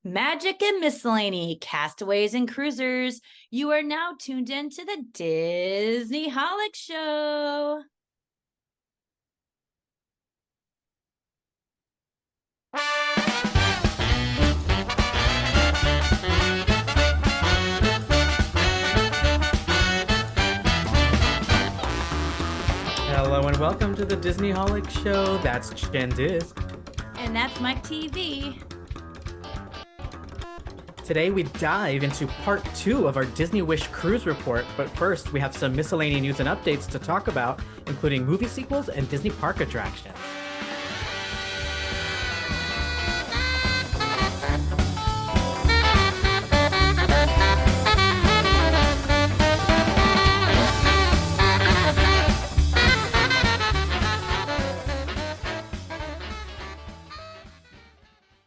Magic and miscellany, castaways and cruisers. You are now tuned in to the Disneyholics Show. Hello and welcome to the Disneyholics Show. That's Jenn. And that's Myke TV. Today we dive into part 2 of our Disney Wish Cruise Report, but first we have some miscellaneous news and updates to talk about, including movie sequels and Disney park attractions.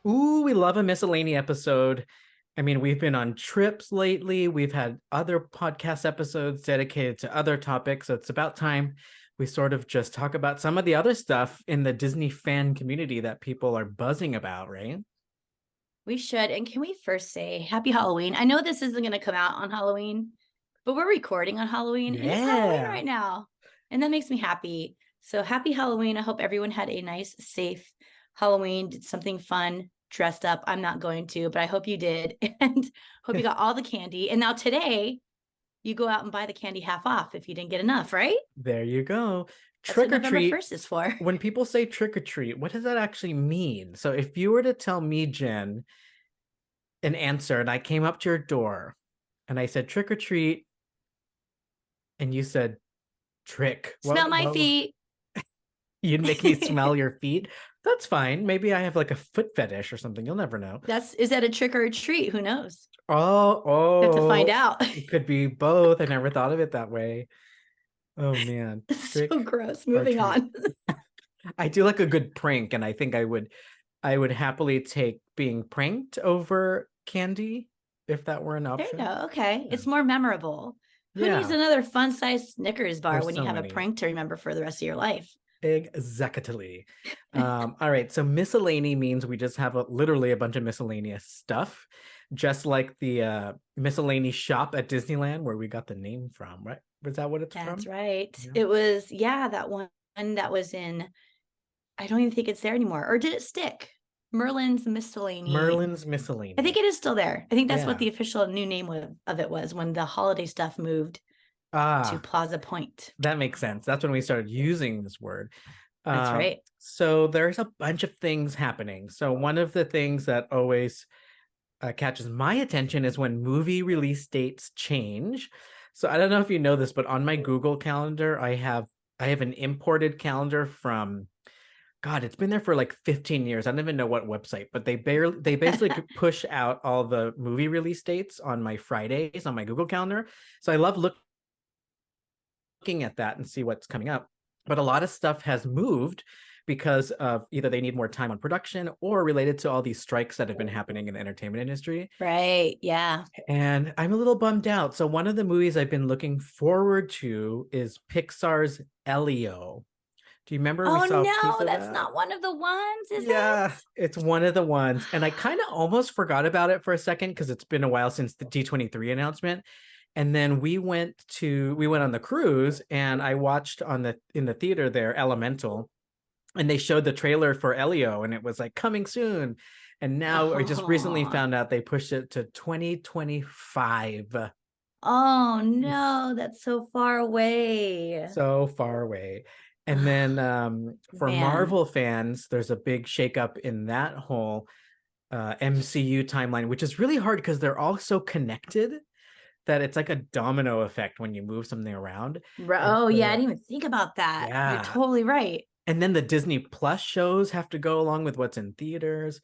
Ooh, we love a miscellany episode. I mean, we've been on trips lately. We've had other podcast episodes dedicated to other topics. So it's about time we sort of just talk about some of the other stuff in the Disney fan community that people are buzzing about, right? We should. And can we first say happy Halloween? I know this isn't going to come out on Halloween, but we're recording on Halloween. And it's Halloween right now. And that makes me happy. So happy Halloween. I hope everyone had a nice, safe Halloween, did something fun, dressed up. I'm not going to, but I hope you did. And hope you got all the candy. And now today, you go out and buy the candy half off if you didn't get enough, right? There you go. Trick or treat. November 1st is for. When people say trick or treat, what does that actually mean? So if you were to tell me, Jenn, an answer, and I came up to your door and I said trick or treat, and you said trick. Smell my feet. You'd make me smell your feet. That's fine. Maybe I have like a foot fetish or something. You'll never know. Is that a trick or a treat? Who knows? Oh. Have to find out. It could be both. I never thought of it that way. Oh man. So gross. Moving on. I do like a good prank, and I think I would happily take being pranked over candy if that were an option. There you go. Okay. Yeah. It's more memorable. Who needs another fun-sized Snickers bar when you have a prank to remember for the rest of your life? Exactly. All right. So miscellany means we just have literally a bunch of miscellaneous stuff, just like the miscellany shop at Disneyland where we got the name from, right? Was that what it's from? That's right. Yeah. It was, that one that was in, I don't even think it's there anymore. Or did it stick? Merlin's Miscellany. Merlin's Miscellany. I think it is still there. I think that's what the official new name of it was when the holiday stuff moved to Plaza Point. That makes sense. That's when we started using this word. That's right. So there's a bunch of things happening. So one of the things that always catches my attention is when movie release dates change. So I don't know if you know this, but on my Google Calendar, I have an imported calendar from, God, it's been there for like 15 years. I don't even know what website, but they basically push out all the movie release dates on my Fridays on my Google Calendar. So I love looking at that and see what's coming up. But a lot of stuff has moved because of either they need more time on production or related to all these strikes that have been happening in the entertainment industry. Right. Yeah. And I'm a little bummed out. So one of the movies I've been looking forward to is Pixar's Elio. Do you remember? Oh, no, that's not one of the ones, is it? Yeah, it's one of the ones. And I kind of almost forgot about it for a second because it's been a while since the D23 announcement. And then we went on the cruise, and I watched in the theater there, Elemental, and they showed the trailer for Elio, and it was like coming soon. And now I just recently found out they pushed it to 2025. Oh no, that's so far away. So far away. And then for Marvel fans, there's a big shakeup in that whole MCU timeline, which is really hard because they're all so connected that it's like a domino effect when you move something around. Oh, yeah. I didn't even think about that. Yeah. You're totally right. And then the Disney Plus shows have to go along with what's in theaters.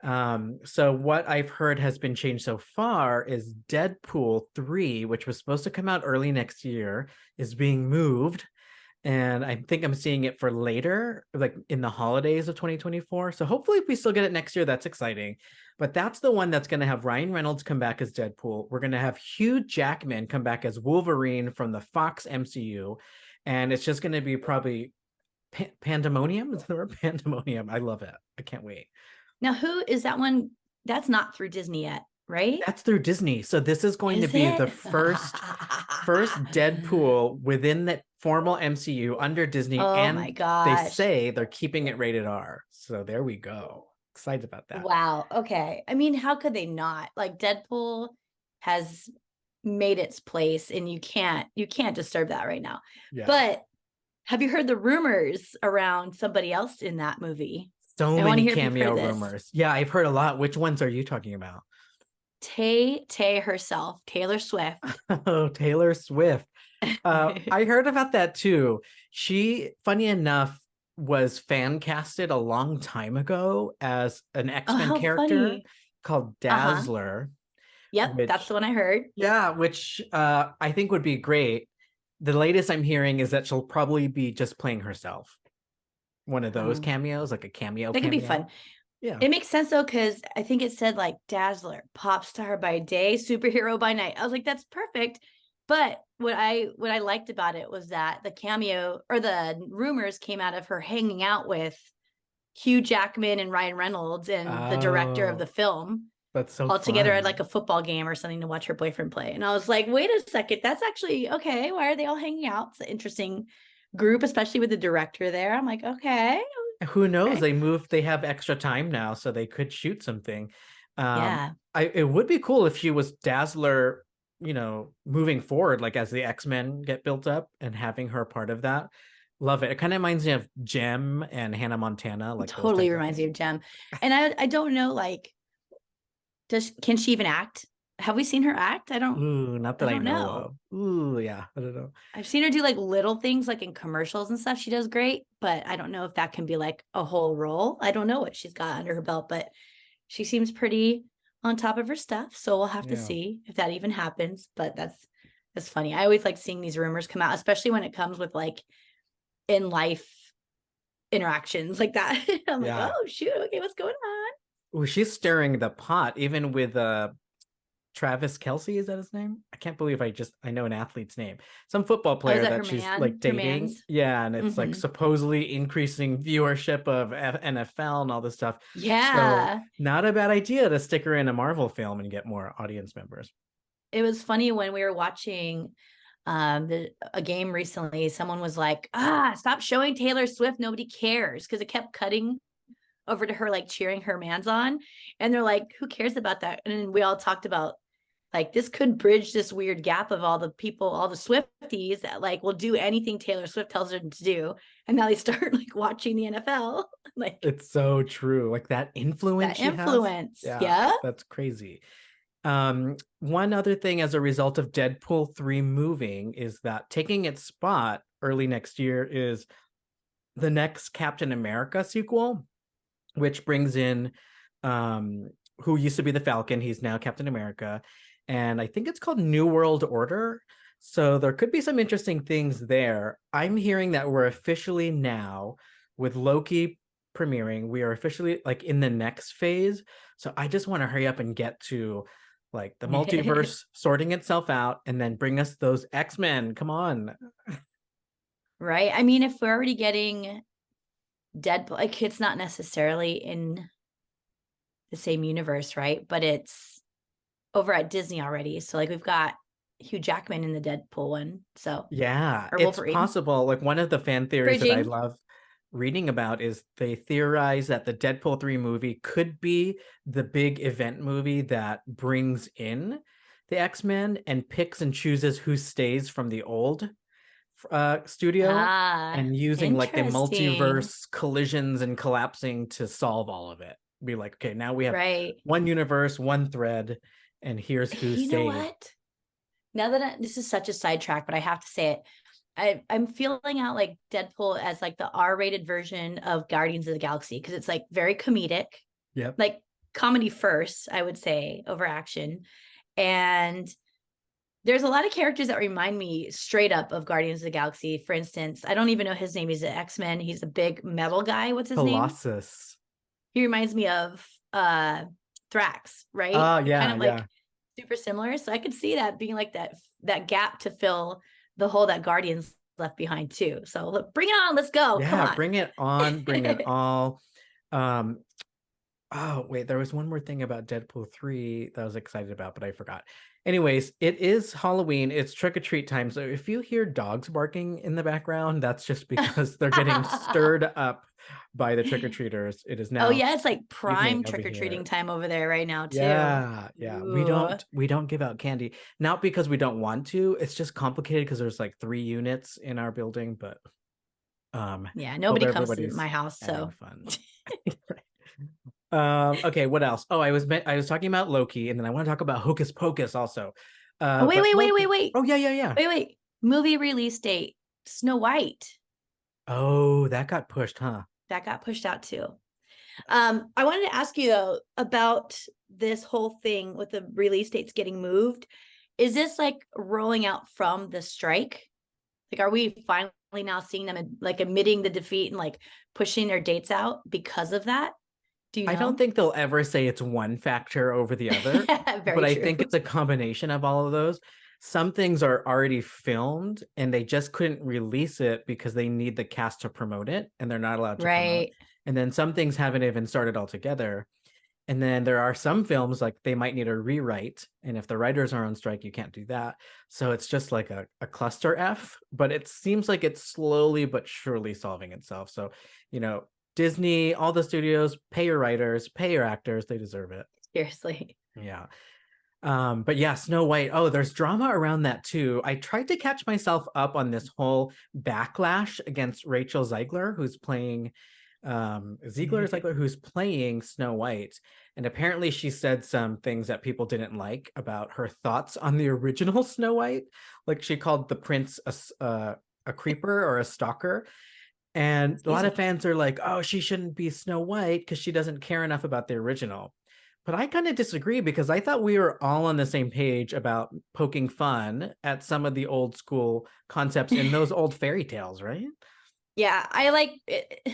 So what I've heard has been changed so far is Deadpool 3, which was supposed to come out early next year, is being moved. And I think I'm seeing it for later, like in the holidays of 2024. So hopefully if we still get it next year, that's exciting. But that's the one that's going to have Ryan Reynolds come back as Deadpool. We're going to have Hugh Jackman come back as Wolverine from the Fox MCU. And it's just going to be probably pandemonium. Is the word pandemonium? I love it. I can't wait. Now, who is that one that's not through Disney yet, right? That's through Disney. So this is going to Is be the it? first Deadpool within the formal MCU under Disney, Oh my and they gosh. say they're keeping it rated R. So there we go. Excited about that. Wow. Okay. I mean, how could they not? Like Deadpool has made its place and you can't disturb that right now. Yeah. But have you heard the rumors around somebody else in that movie? So I want to many hear if you've cameo heard this. rumors. Yeah, I've heard a lot. Which ones are you talking about? Tay herself, Taylor Swift. Oh, Taylor Swift. I heard about that too. She, funny enough, was fan casted a long time ago as an Oh, X-Men how character funny. called Uh-huh. Dazzler, Yep, that's which the one I heard. yeah, which I think would be great. The latest I'm hearing is that she'll probably be just playing herself. One of those Oh, cameos, like a cameo that could be cameo. fun. Yeah. It makes sense though, because I think it said like Dazzler, pop star by day, superhero by night. I was like, that's perfect. But what I liked about it was that the cameo or the rumors came out of her hanging out with Hugh Jackman and Ryan Reynolds and the director of the Oh, film that's so all together at fun. like a football game or something to watch her boyfriend play. And I was like, wait a second, that's actually okay. Why are they all hanging out? It's an interesting group, especially with the director there. I'm like, okay, Who knows? okay. They have extra time now, so they could shoot something. Yeah. It would be cool if she was Dazzler, moving forward, like as the X-Men get built up and having her part of that. Love it. It kind of reminds me of Jem and Hannah Montana, like those Totally type of reminds me things. of Jem. And I don't know, like, can she even act? Have we seen her act? Ooh, not I that I don't know know. of. Ooh, yeah, I don't know. I've seen her do like little things like in commercials and stuff. She does great, but I don't know if that can be like a whole role. I don't know what she's got under her belt, but she seems pretty on top of her stuff. So we'll have to Yeah. see if that even happens. But that's funny. I always like seeing these rumors come out, especially when it comes with like in life interactions like that. I'm like, Yeah. oh shoot, okay, what's going on? Ooh, she's stirring the pot, even with Travis Kelsey, is that his name? I can't believe I know an athlete's name. Some football Oh, is player that that she's like her dating. man's? Yeah, and it's like Mm-hmm. supposedly increasing viewership of NFL and all this stuff. So Yeah. not a bad idea to stick her in a Marvel film and get more audience members. It was funny when we were watching a game recently, someone was like, stop showing Taylor Swift, nobody cares, because it kept cutting over to her like cheering her man's on, and they're like, who cares about that? And then we all talked about like this could bridge this weird gap of all the people, all the Swifties that like will do anything Taylor Swift tells them to do, and now they start like watching the NFL. Like It's so true. Like that influence that she has. influence. Yeah, Yeah. that's crazy. One other thing as a result of Deadpool 3 moving is that taking its spot early next year is the next Captain America sequel, which brings in who used to be the Falcon. He's now Captain America. And I think it's called New World Order. So there could be some interesting things there. I'm hearing that we're officially now, with Loki premiering, we are officially like in the next phase. So I just want to hurry up and get to like the multiverse sorting itself out and then bring us those X-Men. Come on. Right. I mean, if we're already getting Deadpool, like it's not necessarily in the same universe, right? But it's over at Disney already. So like we've got Hugh Jackman in the Deadpool one. So Yeah, or it's Wolverine. possible. Like one of the fan theories that I Bridging. love reading about is they theorize that the Deadpool 3 movie could be the big event movie that brings in the X-Men and picks and chooses who stays from the old studio Ah, and using like the interesting. multiverse collisions and collapsing to solve all of it. Be like, okay, now we have Right. one universe, one thread, and here's who You know stayed. what? Now that this is such a sidetrack, but I have to say it. I'm feeling out like Deadpool as like the R-rated version of Guardians of the Galaxy because it's like very comedic, Yep. like comedy first, I would say, over action. And there's a lot of characters that remind me straight up of Guardians of the Galaxy. For instance, I don't even know his name. He's an X-Men. He's a big metal guy. What's his name? Colossus. He reminds me of Thrax, right? Oh, Kind yeah, of yeah. like super similar. So I could see that being like that gap to fill the hole that Guardians left behind too. So look, bring it on, let's go. Come Yeah, on. bring it on, bring it all. Um, Oh, wait, there was one more thing about Deadpool 3 that I was excited about, but I forgot. Anyways, it is Halloween. It's trick or treat time. So if you hear dogs barking in the background, that's just because they're getting stirred up by the trick or treaters. It is Oh now yeah, it's like evening prime over trick-or-treating here. time over there right now too. Yeah. Ooh. We don't give out candy. Not because we don't want to. It's just complicated because there's like 3 units in our building, but Yeah, hope nobody comes to everybody's my house, having so. fun. Okay, what else? Oh, I was talking about Loki, and then I want to talk about Hocus Pocus also. Oh, wait, But wait, wait, wait, Loki. wait. Oh, yeah. Wait, wait. Movie release date, Snow White. Oh, that got pushed, huh? That got pushed out too. I wanted to ask you though about this whole thing with the release dates getting moved. Is this like rolling out from the strike? Like, are we finally now seeing them like admitting the defeat and like pushing their dates out because of that? Do you I don't know? think they'll ever say it's one factor over the other, but Very I true. think it's a combination of all of those. Some things are already filmed and they just couldn't release it because they need the cast to promote it and they're not allowed to promote. Right. And then some things haven't even started altogether. And then there are some films like they might need a rewrite. And if the writers are on strike, you can't do that. So it's just like a cluster F, but it seems like it's slowly but surely solving itself. So, you know, Disney, all the studios, pay your writers, pay your actors, they deserve it. Seriously. Yeah. But yeah, Snow White. Oh, there's drama around that too. I tried to catch myself up on this whole backlash against Rachel Zegler, who's playing Ziegler, who's playing Snow White. And apparently she said some things that people didn't like about her thoughts on the original Snow White. Like she called the prince a creeper or a stalker. And a Excuse lot of me. fans are like, oh, she shouldn't be Snow White because she doesn't care enough about the original. But I kind of disagree because I thought we were all on the same page about poking fun at some of the old school concepts in those old fairy tales, right? Yeah, I like it.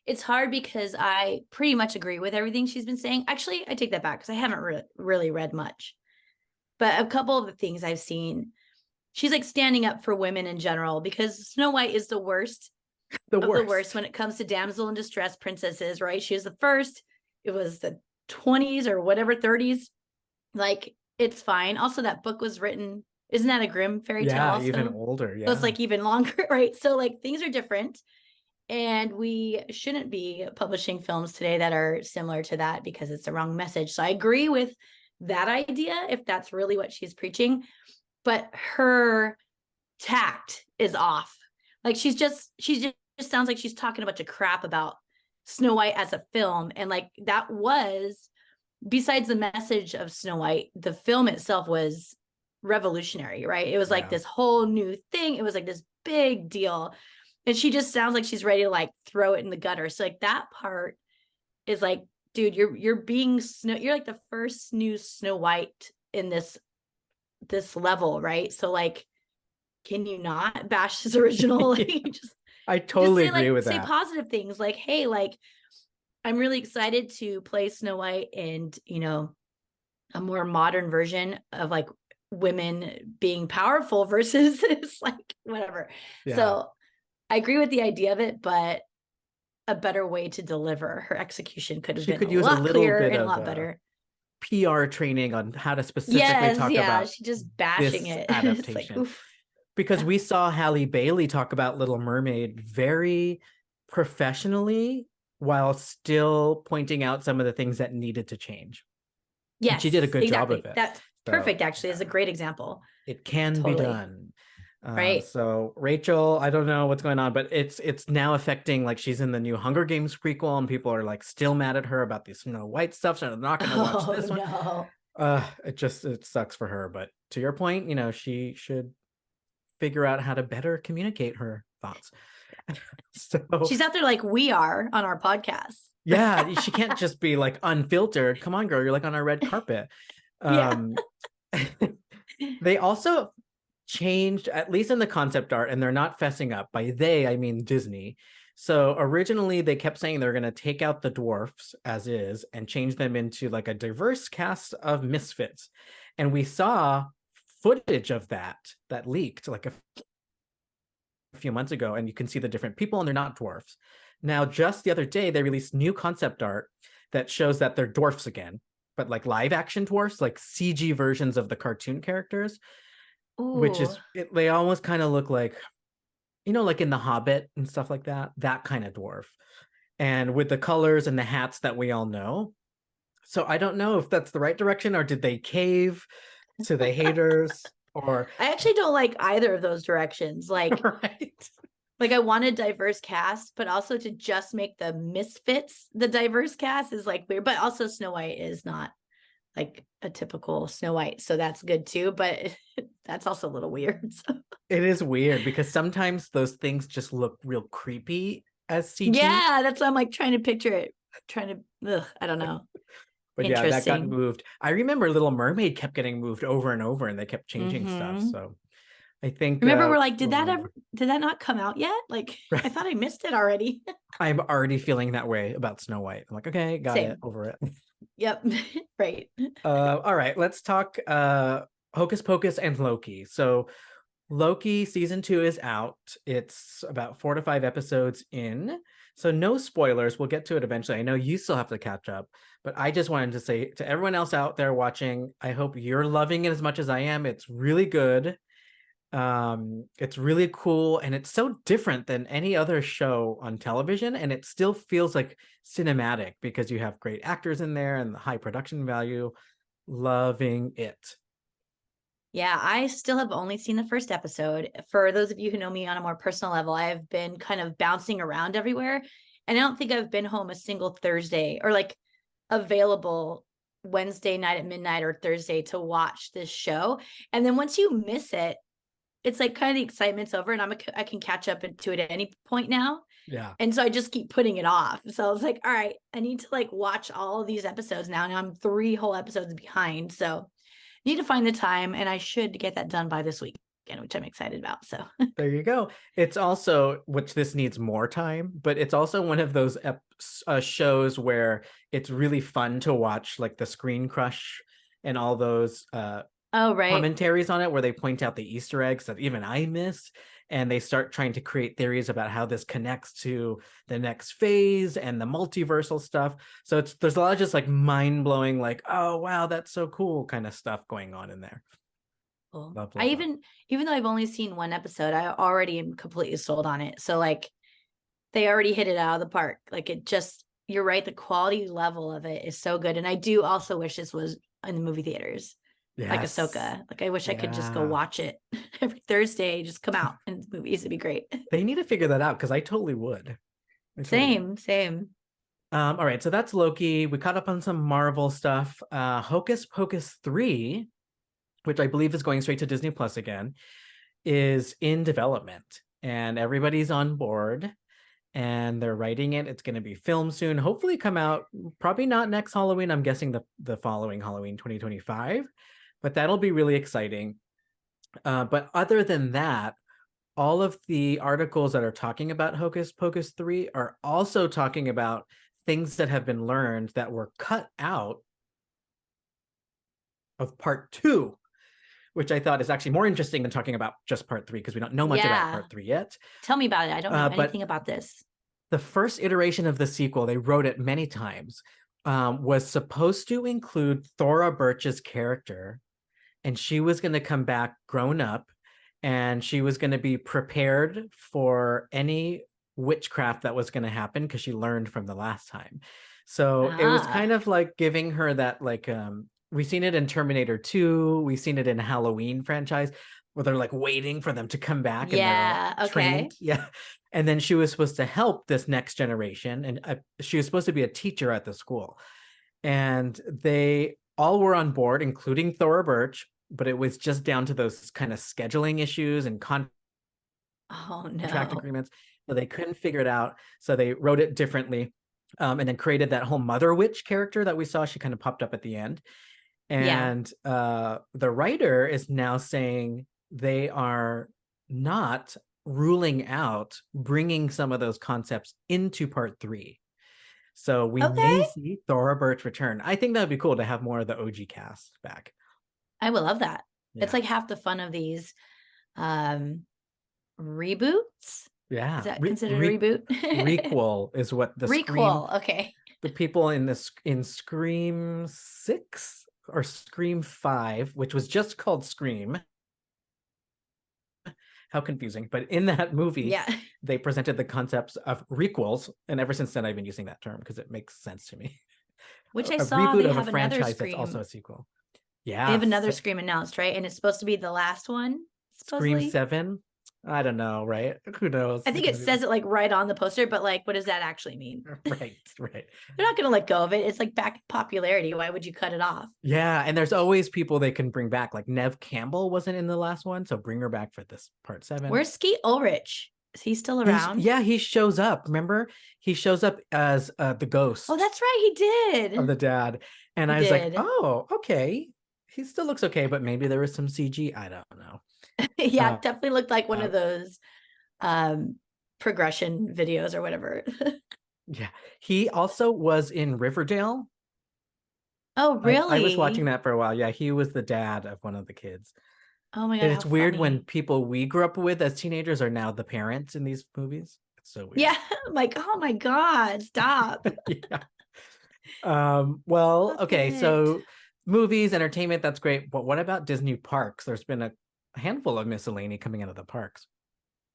It's hard because I pretty much agree with everything she's been saying. Actually, I take that back because I haven't really read much. But a couple of the things I've seen, she's like standing up for women in general because Snow White is the worst The of the worst worst. when it comes to damsel in distress princesses, right? She was the first. It was the 20s or whatever, 30s. Like, it's fine. Also, that book was written, isn't that a Grimm fairy tale Yeah, even also? older. So it's Yeah. like even longer, right? So like things are different. And we shouldn't be publishing films today that are similar to that because it's the wrong message. So I agree with that idea if that's really what she's preaching, but her tact is off. Like she just sounds like she's talking a bunch of crap about Snow White as a film. And like that was, besides the message of Snow White, the film itself was revolutionary, right? It was like Yeah. this whole new thing. It was like this big deal. And she just sounds like she's ready to like throw it in the gutter. So like that part is like, dude, you're like the first new Snow White in this level, right? So like, can you not bash his original? Like Yeah. just I just totally agree with say that. positive things like, hey, like I'm really excited to play Snow White and a more modern version of like women being powerful versus it's like whatever. Yeah. So I agree with the idea of it, but a better way to deliver her execution could have She been could a use a lot little clearer bit and a of lot better. PR training on how to specifically Yes, talk yeah, about she just bashing this it. It's like, adaptation. oof. Because Yeah. we saw Halle Bailey talk about Little Mermaid very professionally while still pointing out some of the things that needed to change. And she did a Yes, good job of exactly. it. That's So perfect, actually. Is a yeah, great example. it can be Totally. done. Right. So Rachel, I don't know what's going on, but it's now affecting, like, she's in the new Hunger Games prequel and people are like still mad at her about the Snow White stuff, so they're not going to watch Oh this one. no. It sucks for her, but to your point, she should figure out how to better communicate her thoughts. So She's out there like we are on our podcast. yeah, she can't just be like unfiltered. Come on, girl, you're like on a red carpet. Yeah. um they also changed, at least in the concept art, and they're not fessing up. By they, I mean Disney. So originally they kept saying they're going to take out the dwarfs as is and change them into like a diverse cast of misfits. And we saw footage of that leaked like a few months ago, and you can see the different people and they're not dwarfs. Now, just the other day, they released new concept art that shows that they're dwarfs again, but like live action dwarfs, like CG versions of the cartoon characters, which Ooh. is they almost kind of look like, you know, like in The Hobbit and stuff like that, that kind of dwarf. And with the colors and the hats that we all know. So I don't know if that's the right direction, or did they cave to the haters, or I actually don't like either of those directions. Like, right. like I want a diverse cast, but also to just make the misfits the diverse cast is like weird. But also Snow White is not like a typical Snow White, so that's good too. But that's also a little weird. So. It is weird because sometimes those things just look real creepy as CG. Yeah, that's why I'm like trying to picture it. Trying to, I don't know. But yeah, that got Interesting. moved. I remember Little Mermaid kept getting moved over and over, and they kept changing stuff. Mm-hmm. So I think Remember, we're like, we'll move. did that not come out yet? Like, I thought I missed it already. I'm already feeling that way about Snow White. I'm like, okay, got Same. it, over it. Yep. Right. All right, let's talk Hocus Pocus and Loki. So Loki season 2 is out. It's about 4 to 5 episodes in. So no spoilers. We'll get to it eventually. I know you still have to catch up, but I just wanted to say to everyone else out there watching, I hope you're loving it as much as I am. It's really good. It's really cool, and it's so different than any other show on television, and it still feels like cinematic because you have great actors in there and the high production value. Loving it. Yeah, I still have only seen the first episode. For those of you who know me on a more personal level, I've been kind of bouncing around everywhere. And I don't think I've been home a single Thursday or like available Wednesday night at midnight or Thursday to watch this show. And then once you miss it, it's like kind of the excitement's over and I can catch up to it at any point now. Yeah. And so I just keep putting it off. So I was like, all right, I need to like watch all of these episodes now. And I'm 3 whole episodes behind. So need to find the time, and I should get that done by this weekend, which I'm excited about. So There you go. It's also, which this needs more time, but it's also one of those shows where it's really fun to watch, like the Screen Crush and all those oh right. commentaries on it where they point out the Easter eggs that even I miss, and they start trying to create theories about how this connects to the next phase and the multiversal stuff. So there's a lot of just like mind-blowing, like, oh wow, that's so cool kind of stuff going on in there. Cool. Love, I love. even though I've only seen one episode, I already am completely sold on it. So like they already hit it out of the park. Like it just, you're right, the quality level of it is so good. And I do also wish this was in the movie theaters. Like Yes. Ahsoka. Like I wish I could just go Yeah. watch it every Thursday, just come out in movies. It'd be great. They need to figure that out because I totally would. I totally would. Same. All right, so that's Loki. We caught up on some Marvel stuff. Hocus Pocus 3, which I believe is going straight to Disney Plus again, is in development, and everybody's on board, and they're writing it. It's going to be filmed soon. Hopefully come out probably not next Halloween. I'm guessing the following Halloween, 2025, but that'll be really exciting. But other than that, all of the articles that are talking about Hocus Pocus 3 are also talking about things that have been learned that were cut out of part 2, which I thought is actually more interesting than talking about just part 3 because we don't know much about part 3 yet. Tell me about it. I don't know anything about this. The first iteration of the sequel, they wrote it many times, was supposed to include Thora Birch's character, and she was going to come back grown up, and she was going to be prepared for any witchcraft that was going to happen because she learned from the last time. So it was kind of like giving her that, like, we've seen it in Terminator 2, we've seen it in Halloween franchise where they're like waiting for them to come back. Yeah, and they're trained. Yeah. And then she was supposed to help this next generation, and she was supposed to be a teacher at the school. And they all were on board, including Thora Birch, but it was just down to those kind of scheduling issues and contract agreements. So they couldn't figure it out. So they wrote it differently, and then created that whole Mother Witch character that we saw. She kind of popped up at the end. And the writer is now saying they are not ruling out bringing some of those concepts into part 3. So we may see Thora Birch return. I think that would be cool to have more of the OG cast back. I would love that. Yeah. It's like half the fun of these reboots. Yeah. Is that considered a reboot? Requel is what the Requel. Okay. the people in Scream 6 or Scream 5, which was just called Scream. How confusing. But in that movie, Yeah. they presented the concepts of requels. And ever since then, I've been using that term because it makes sense to me. Which A I saw reboot they of a have another franchise that's also Scream. a sequel. They Yeah. have another Scream announced, right? And it's supposed to be the last one, Scream supposedly. 7. I don't know, right? Who knows? I think it says it like right on the poster, but like, what does that actually mean? Right, right. They're not going to let go of it. It's like back in popularity. Why would you cut it off? Yeah, and there's always people they can bring back. Like Nev Campbell wasn't in the last one, so bring her back for this part 7. Where's Skeet Ulrich? Is he still around? He shows up. Remember, he shows up as the ghost. Oh, that's right, he did. Of the dad, and I was like, oh, okay. He still looks okay, but maybe there was some CG. I don't know. Yeah, it definitely looked like one of those progression videos or whatever. Yeah, he also was in Riverdale. Oh, really? I was watching that for a while. Yeah, he was the dad of one of the kids. Oh my God. And it's weird funny. when people we grew up with as teenagers are now the parents in these movies. It's so weird. Yeah, I'm like, oh my God, stop. Yeah. Well, okay, so movies, entertainment, that's great. But what about Disney parks? There's been a handful of miscellany coming out of the parks.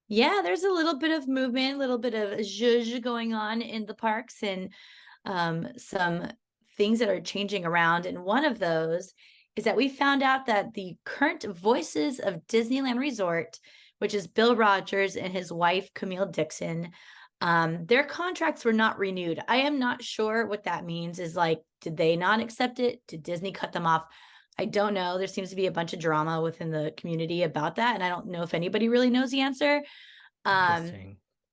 Yeah, there's a little bit of movement, a little bit of zhuzh going on in the parks, and some things that are changing around. And one of those is that we found out that the current voices of Disneyland Resort, which is Bill Rogers and his wife, Camile Dixon, their contracts were not renewed. I am not sure what that means. Is like, did they not accept it? Did Disney cut them off? I don't know. There seems to be a bunch of drama within the community about that, and I don't know if anybody really knows the answer. But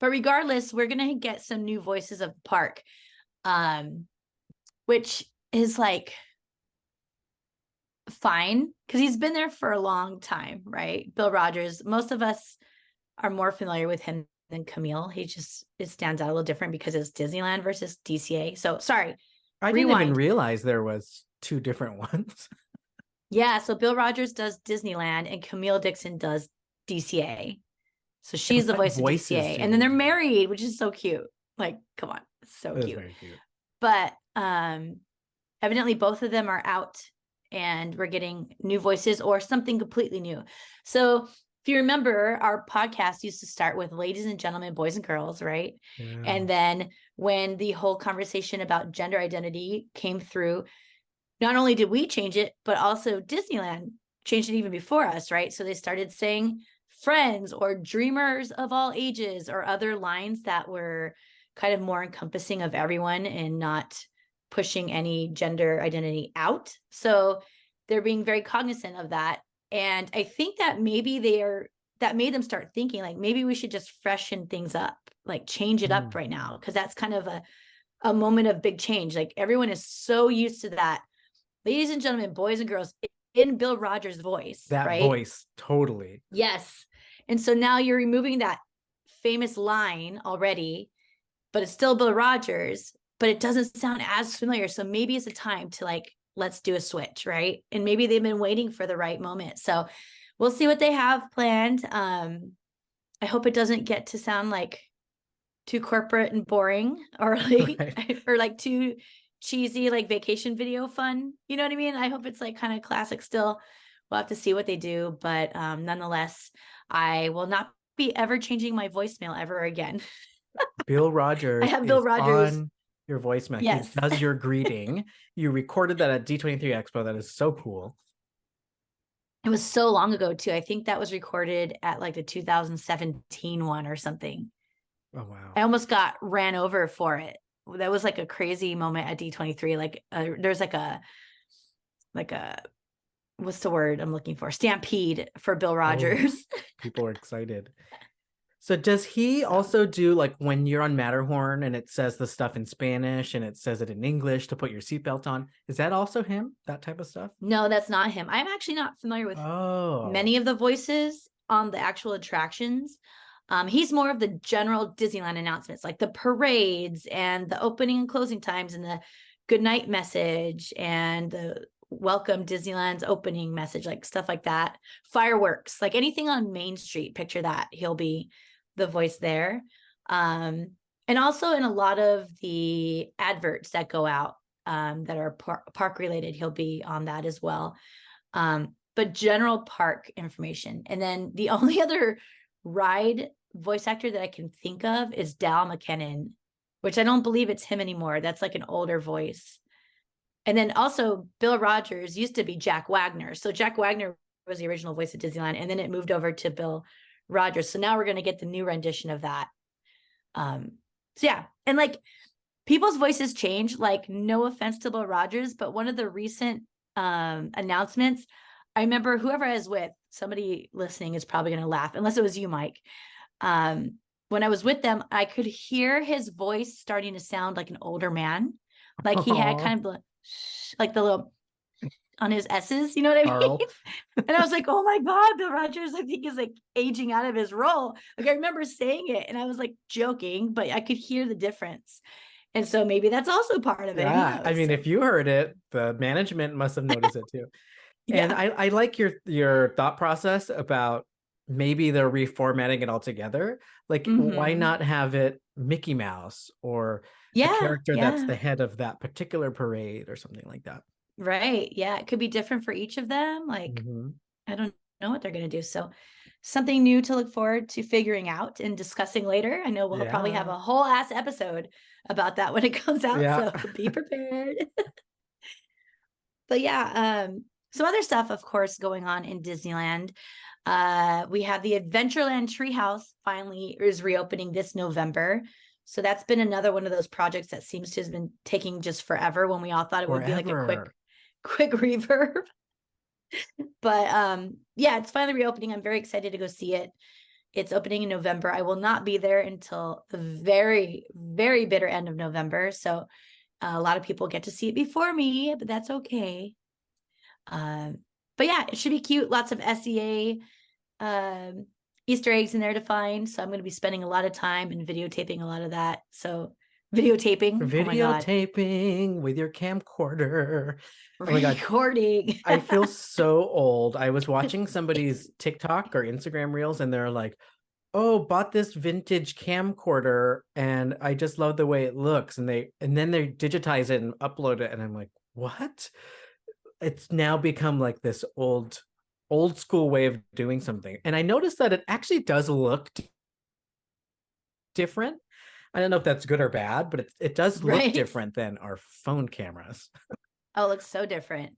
regardless, we're gonna get some new voices of the park, which is like fine because he's been there for a long time, right? Bill Rogers. Most of us are more familiar with him than Camille. It stands out a little different because it's Disneyland versus DCA. So sorry. I didn't even realize there was 2 different ones. Yeah, so Bill Rogers does Disneyland and Camille Dixon does DCA. So she's the voice of DCA. And then they're married, which is so cute. Like, come on, it's so cute. Very cute. But evidently both of them are out and we're getting new voices or something completely new. So if you remember, our podcast used to start with ladies and gentlemen, boys and girls, right? Yeah. And then when the whole conversation about gender identity came through, not only did we change it, but also Disneyland changed it even before us, right? So they started saying friends or dreamers of all ages or other lines that were kind of more encompassing of everyone and not pushing any gender identity out. So they're being very cognizant of that. And I think that maybe that made them start thinking like, maybe we should just freshen things up, like change it up right now. Cause that's kind of a moment of big change. Like everyone is so used to that. Ladies and gentlemen, boys and girls, in Bill Rogers' voice. That right? voice, totally. Yes. And so now you're removing that famous line already, but it's still Bill Rogers, but it doesn't sound as familiar. So maybe it's a time to like, let's do a switch, right? And maybe they've been waiting for the right moment. So we'll see what they have planned. I hope it doesn't get to sound like too corporate and boring or like, right. or like too cheesy, like vacation video fun. You know what I mean? I hope it's like kind of classic still. We'll have to see what they do. But nonetheless, I will not be ever changing my voicemail ever again. Bill Rogers. I have Bill Rogers on your voicemail. Yes. He does your greeting. You recorded that at D23 Expo. That is so cool. It was so long ago too. I think that was recorded at like the 2017 one or something. Oh, wow. I almost got ran over for it. That was like a crazy moment at D23. Like there's like a what's the word I'm looking for? Stampede for Bill Rogers. Oh, people are excited. So does he also do like when you're on Matterhorn and it says the stuff in Spanish and it says it in English to put your seatbelt on? Is that also him? That type of stuff? No, that's not him. I'm actually not familiar with many of the voices on the actual attractions. He's more of the general Disneyland announcements, like the parades and the opening and closing times and the goodnight message and the welcome Disneyland's opening message, like stuff like that. Fireworks, like anything on Main Street, picture that. He'll be the voice there. And also in a lot of the adverts that go out that are park related, he'll be on that as well. But general park information. And then the only other ride voice actor that I can think of is Dal McKinnon, which I don't believe it's him anymore. That's like an older voice. And then also Bill Rogers used to be Jack Wagner. So Jack Wagner was the original voice of Disneyland, and then it moved over to Bill Rogers. So now we're going to get the new rendition of that. So yeah, and like people's voices change. Like, no offense to Bill Rogers, but one of the recent announcements, I remember whoever I was with, somebody listening is probably going to laugh, unless it was you, Myke. When I was with them, I could hear his voice starting to sound like an older man. Like he had kind of like the little on his S's, you know what I mean? And I was like, oh my God, Bill Rogers, I think is like aging out of his role. Like I remember saying it and I was like joking, but I could hear the difference. And so maybe that's also part of it. Yeah, I mean, if you heard it, the management must have noticed it too. And Yeah. I like your thought process about maybe they're reformatting it altogether. Like, why not have it Mickey Mouse or a character that's the head of that particular parade or something like that? Right. Yeah. It could be different for each of them. Like, I don't know what they're going to do. So something new to look forward to figuring out and discussing later. I know we'll probably have a whole ass episode about that when it comes out. So be prepared. But yeah, some other stuff, of course, going on in Disneyland. We have the Adventureland Treehouse finally is reopening this November. So that's been another one of those projects that seems to have been taking just forever when we all thought it would be like a quick reverb. But yeah, it's finally reopening. I'm very excited to go see it. It's opening in November. I will not be there until the very, very bitter end of November. So a lot of people get to see it before me, but that's okay. But yeah, it should be cute. Lots of SEA Easter eggs in there to find. So I'm going to be spending a lot of time and videotaping a lot of that. So videotaping with your camcorder. Recording. Oh my God. I feel so old. I was watching somebody's TikTok or Instagram reels and they're like, oh, bought this vintage camcorder and I just love the way it looks. And then they digitize it and upload it. And I'm like, what? It's now become like this old school way of doing something. And I noticed that it actually does look different. I don't know if that's good or bad, but it does look different than our phone cameras. Oh, it looks so different.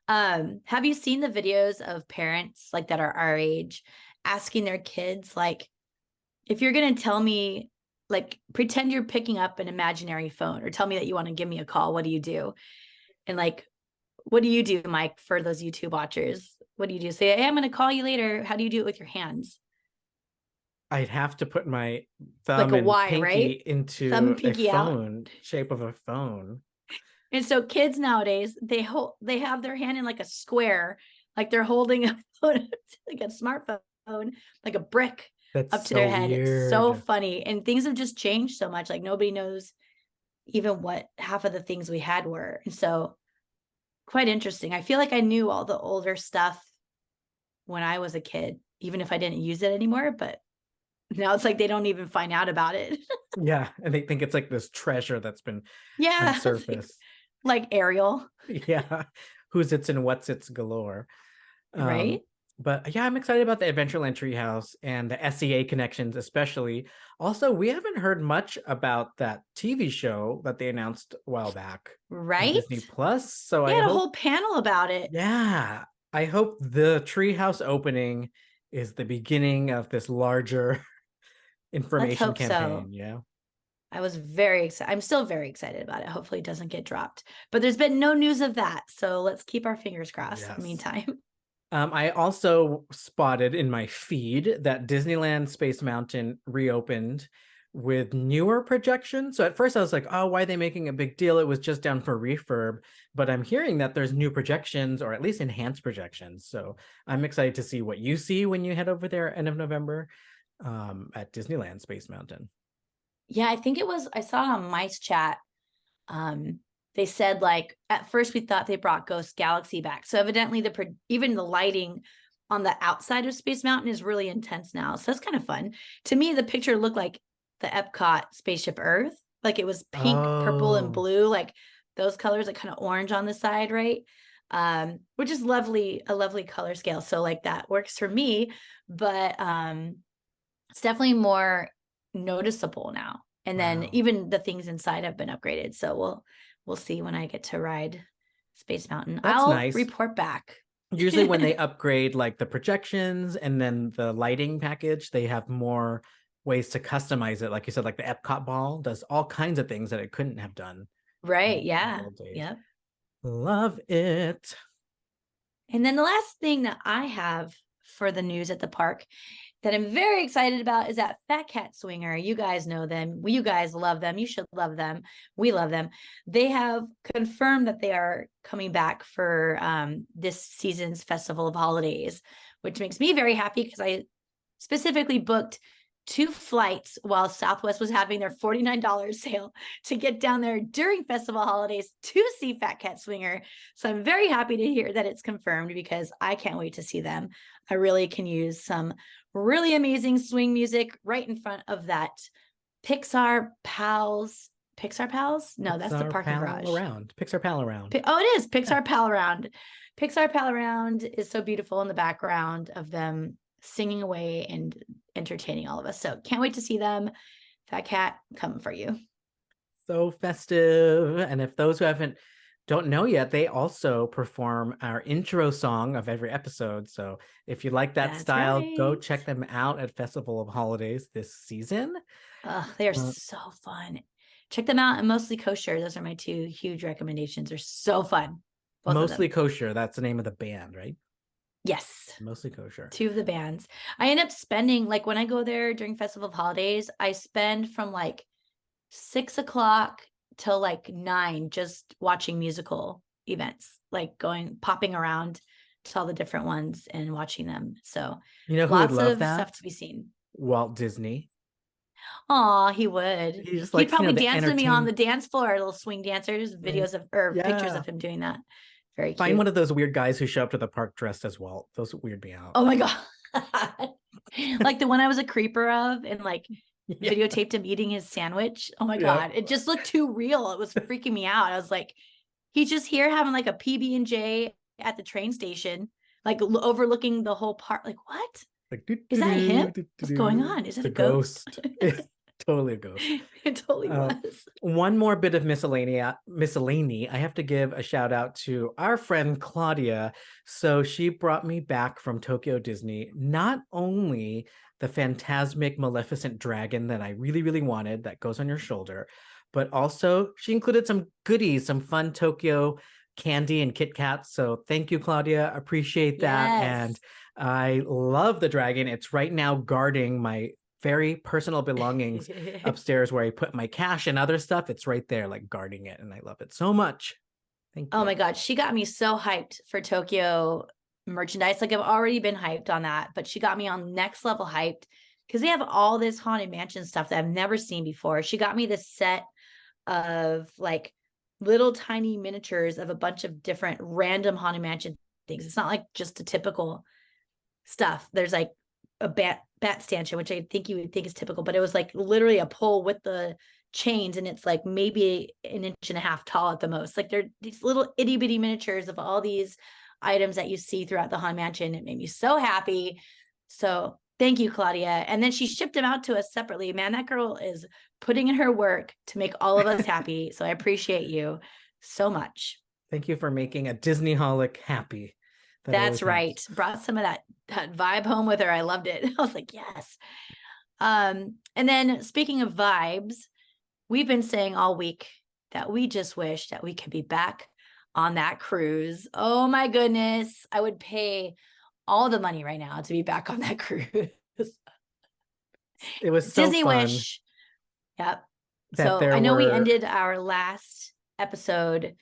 Yeah. Have you seen the videos of parents like that are our age asking their kids, like, if you're going to tell me, like, pretend you're picking up an imaginary phone or tell me that you want to give me a call, what do you do? And like, what do you do, Myke, for those YouTube watchers? What do you do? Say, hey, I'm going to call you later. How do you do it with your hands? I'd have to put my thumb like and pinky into a phone shape of a phone. And so kids nowadays, they have their hand in like a square, like they're holding a phone, like a smartphone, like a brick up to their head. It's so funny. And things have just changed so much. Like nobody knows even what half of the things we had were. And so quite interesting. I feel like I knew all the older stuff when I was a kid, even if I didn't use it anymore, but now it's like they don't even find out about it. Yeah, and they think it's like this treasure that's been surfaced. Like Ariel. Yeah, who's its and what's its galore. Right? But yeah, I'm excited about the Adventureland Treehouse and the SEA connections, especially. Also, we haven't heard much about that TV show that they announced a while back. Right? Disney Plus. So they had a whole panel about it. Yeah. I hope the Treehouse opening is the beginning of this larger information campaign. So. Yeah. I was very excited. I'm still very excited about it. Hopefully it doesn't get dropped. But there's been no news of that. So let's keep our fingers crossed in the meantime. I also spotted in my feed that Disneyland Space Mountain reopened with newer projections. So at first I was like, oh, why are they making a big deal? It was just down for refurb. But I'm hearing that there's new projections or at least enhanced projections. So I'm excited to see what you see when you head over there end of November at Disneyland Space Mountain. Yeah, I think I saw it on Myke's chat. They said, like, at first we thought they brought Ghost Galaxy back. So evidently even the lighting on the outside of Space Mountain is really intense now. So that's kind of fun. To me, the picture looked like the Epcot Spaceship Earth. Like it was pink, purple, and Oh, blue, like those colors, like kind of orange on the side, right? Which is lovely, a lovely color scale. So like that works for me, but it's definitely more noticeable now. And then wow. even the things inside have been upgraded. So we'll see when I get to ride Space Mountain. That's I'll nice. report back. Usually when they upgrade like the projections and then the lighting package, they have more ways to customize it. Like you said, like the Epcot ball does all kinds of things that it couldn't have done Right. in the Yeah. old days. Yep. Love it. And then the last thing that I have for the news at the park that I'm very excited about is that Fat Cat Swinger. You guys know them. You guys love them. You should love them. We love them. They have confirmed that they are coming back for this season's Festival of Holidays, which makes me very happy because I specifically booked 2 flights while Southwest was having their $49 sale to get down there during festival holidays to see Fat Cat Swinger. So I'm very happy to hear that it's confirmed because I can't wait to see them. I really can use some really amazing swing music right in front of that Pixar Pals. Pixar Pals? No, that's the Pixar parking Pal garage. Around. Pixar Pal Around. Oh, it is Pixar Yeah. Pal Around. Pixar Pal Around is so beautiful in the background of them singing away and entertaining all of us. So can't wait to see them. Fat Cat, coming for you. So festive. And if those who don't know yet, they also perform our intro song of every episode. So if you like that That's style, go right. check them out at Festival of Holidays this season. They are so fun. Check them out. And Mostly Kosher. Those are my 2 huge recommendations. They're so fun. Both Mostly of them. Kosher. That's the name of the band, right? Yes. Mostly Kosher. 2 of the bands. I end up spending, like when I go there during Festival of Holidays, I spend from like 6 o'clock till like 9 just watching musical events, like popping around to all the different ones and watching them. So You know who would lots love of that? stuff to be seen. Walt Disney. Aw, he would. He just He'd likes, probably the dance with me on the entertain. dance floor, little swing dancers, videos of or pictures Yeah. of him doing that. Very Find cute. one of those weird guys who show up to the park dressed as Walt. Those weird me out. Oh my God. Like the one I was a creeper of and like Yeah. videotaped him eating his sandwich. Oh my Yep. God. It just looked too real. It was freaking me out. I was like, he's just here having like a PB&J at the train station, like overlooking the whole park. Like, what? Like, Is that him? What's going on? Is it It's a ghost? Totally a ghost. It totally was. One more bit of miscellany. I have to give a shout out to our friend Claudia. So she brought me back from Tokyo Disney, not only the phantasmic maleficent dragon that I really, really wanted that goes on your shoulder, but also she included some goodies, some fun Tokyo candy and Kit Kats. So thank you, Claudia. Appreciate that. Yes. And I love the dragon. It's right now guarding my very personal belongings upstairs where I put my cash and other stuff. It's right there, like guarding it. And I love it so much. Thank you. Oh my God. She got me so hyped for Tokyo merchandise. Like I've already been hyped on that, but she got me on next level hyped because they have all this Haunted Mansion stuff that I've never seen before. She got me this set of like little tiny miniatures of a bunch of different random Haunted Mansion things. It's not like just a typical stuff. There's like a bat stanchion, which I think you would think is typical, but it was like literally a pole with the chains and it's like maybe 1.5 inches tall at the most. Like they're these little itty bitty miniatures of all these items that you see throughout the Haunted Mansion. It made me so happy. So thank you, Claudia. And then she shipped them out to us separately. Man, that girl is putting in her work to make all of us happy. So I appreciate you so much. Thank you for making a Disneyholic happy. That's right. Brought some of that vibe home with her. I loved it. I was like, yes. And then speaking of vibes, we've been saying all week that we just wish that we could be back on that cruise. Oh my goodness. I would pay all the money right now to be back on that cruise. It was so Disney fun. wish. Yep. So I know we ended our last episode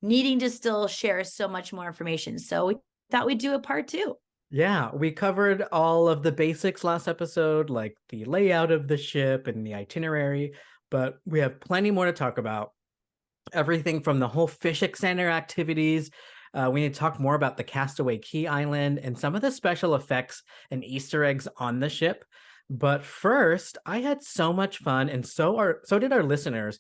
needing to still share so much more information. So we thought we'd do a part 2. Yeah, we covered all of the basics last episode, like the layout of the ship and the itinerary, but we have plenty more to talk about. Everything from the whole fish center activities. We need to talk more about the Castaway Key Island and some of the special effects and Easter eggs on the ship. But first, I had so much fun, and so did our listeners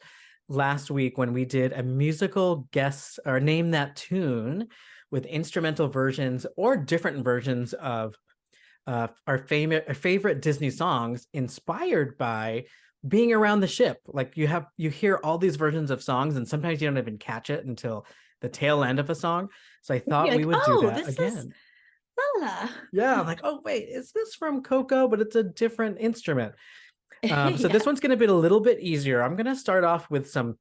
last week when we did a musical guess or name that tune with instrumental versions or different versions of our favorite Disney songs inspired by being around the ship. Like you hear all these versions of songs, and sometimes you don't even catch it until the tail end of a song. So I thought You're we like, would do oh, that this is again. Lola. Yeah, I'm like, oh wait, is this from Coco? But it's a different instrument. So Yeah. this one's going to be a little bit easier. I'm going to start off with some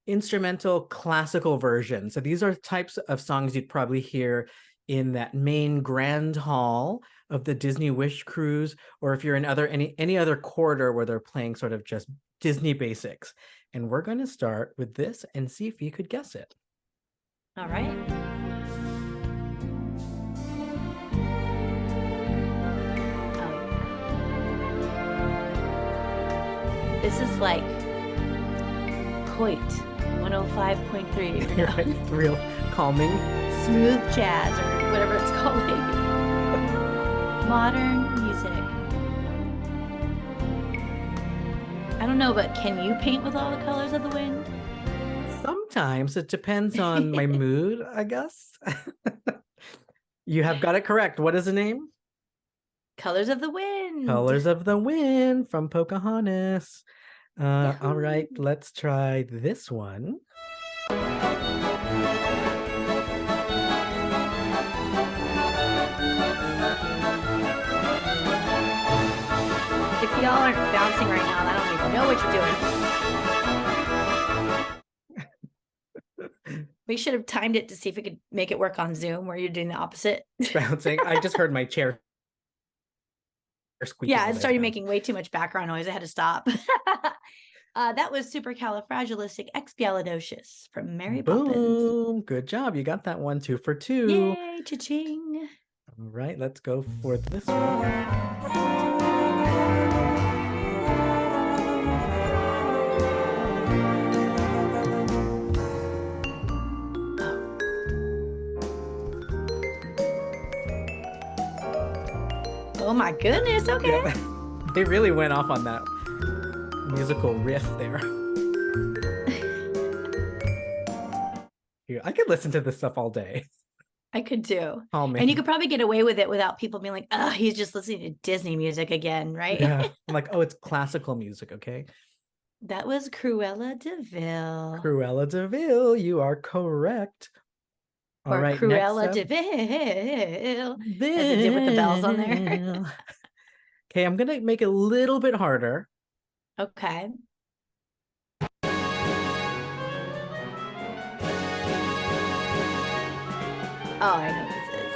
instrumental classical versions. So these are types of songs you'd probably hear in that main grand hall of the Disney Wish Cruise, or if you're in any other corridor where they're playing sort of just Disney basics. And we're going to start with this and see if you could guess it. All right. This is like Coit 105.3. Right? Real calming. Smooth jazz or whatever it's called. Modern music. I don't know, but can you paint with all the colors of the wind? Sometimes it depends on my mood, I guess. You have got it correct. What is the name? Colors of the Wind. Colors of the Wind from Pocahontas. All right, Yahoo! let's try this one. If y'all aren't bouncing right now, I don't even know what you're doing. We should have timed it to see if we could make it work on Zoom where you're doing the opposite. Bouncing. I just heard my chair squeaking. Yeah, it started making way too much background noise. I had to stop. That was Supercalifragilisticexpialidocious from Mary Poppins. Boom. Good job. You got that one, 2 for 2. Yay, cha-ching. All right, let's go for this one. Oh my goodness, okay. Yeah. They really went off on that musical riff there. I could listen to this stuff all day. I could too. Oh man. And you could probably get away with it without people being like, oh, he's just listening to Disney music again, right? Yeah. I'm like, oh, it's classical music, okay? That was Cruella de Vil. Cruella de Vil, you are correct. All right, Cruella de Vil. As it did with the bells on there. Okay, I'm going to make it a little bit harder. Okay. Oh, I know this is.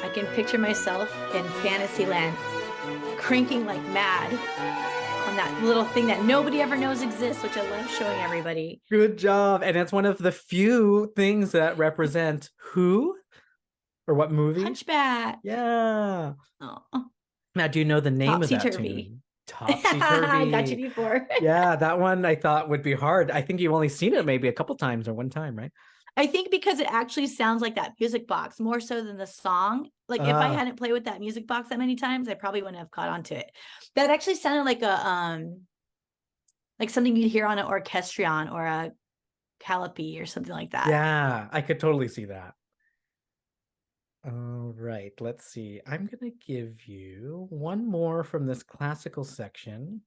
I can picture myself in Fantasyland cranking like mad on that little thing that nobody ever knows exists, which I love showing everybody. Good job. And it's one of the few things that represent who or what movie? Hunchback. Yeah. Oh. Now, do you know the name of that Topsy-turvy. tune? Topsy-turvy. I got you before. Yeah, that one I thought would be hard. I think you've only seen it maybe a couple times or one time, right? I think because it actually sounds like that music box more so than the song. Like if I hadn't played with that music box that many times, I probably wouldn't have caught on to it. That actually sounded like a like something you'd hear on an orchestrion or a calliope or something like that. Yeah, I could totally see that. All right, let's see. I'm going to give you one more from this classical section.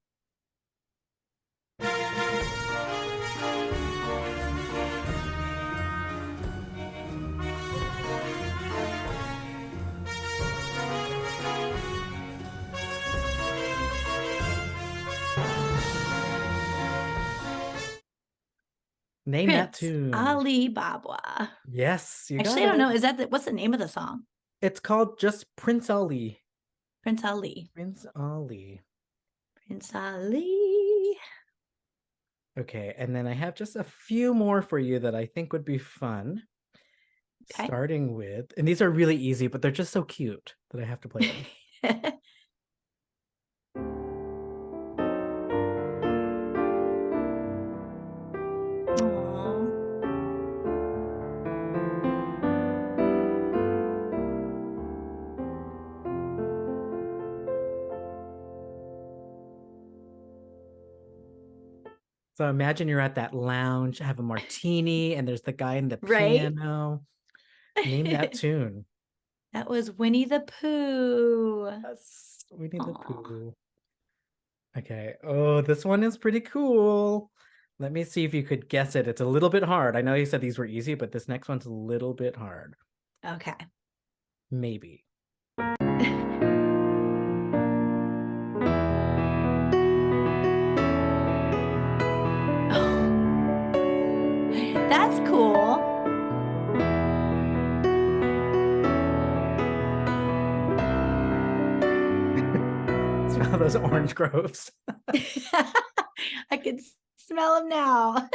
Name that tune. Alibaba. Yes, you actually, got I don't it. know. Is that what's the name of the song? It's called just Prince Ali. Prince Ali. Prince Ali. Prince Ali. Okay, and then I have just a few more for you that I think would be fun. Okay. Starting with, and these are really easy, but they're just so cute that I have to play them. So imagine you're at that lounge, have a martini, and there's the guy in the Right? piano. Name that tune. That was Winnie the Pooh. Yes, Winnie the Aw. Pooh. Okay. Oh, this one is pretty cool. Let me see if you could guess it. It's a little bit hard. I know you said these were easy, but this next one's a little bit hard. Okay. Maybe. That's cool. Smell those orange groves. I can smell them now.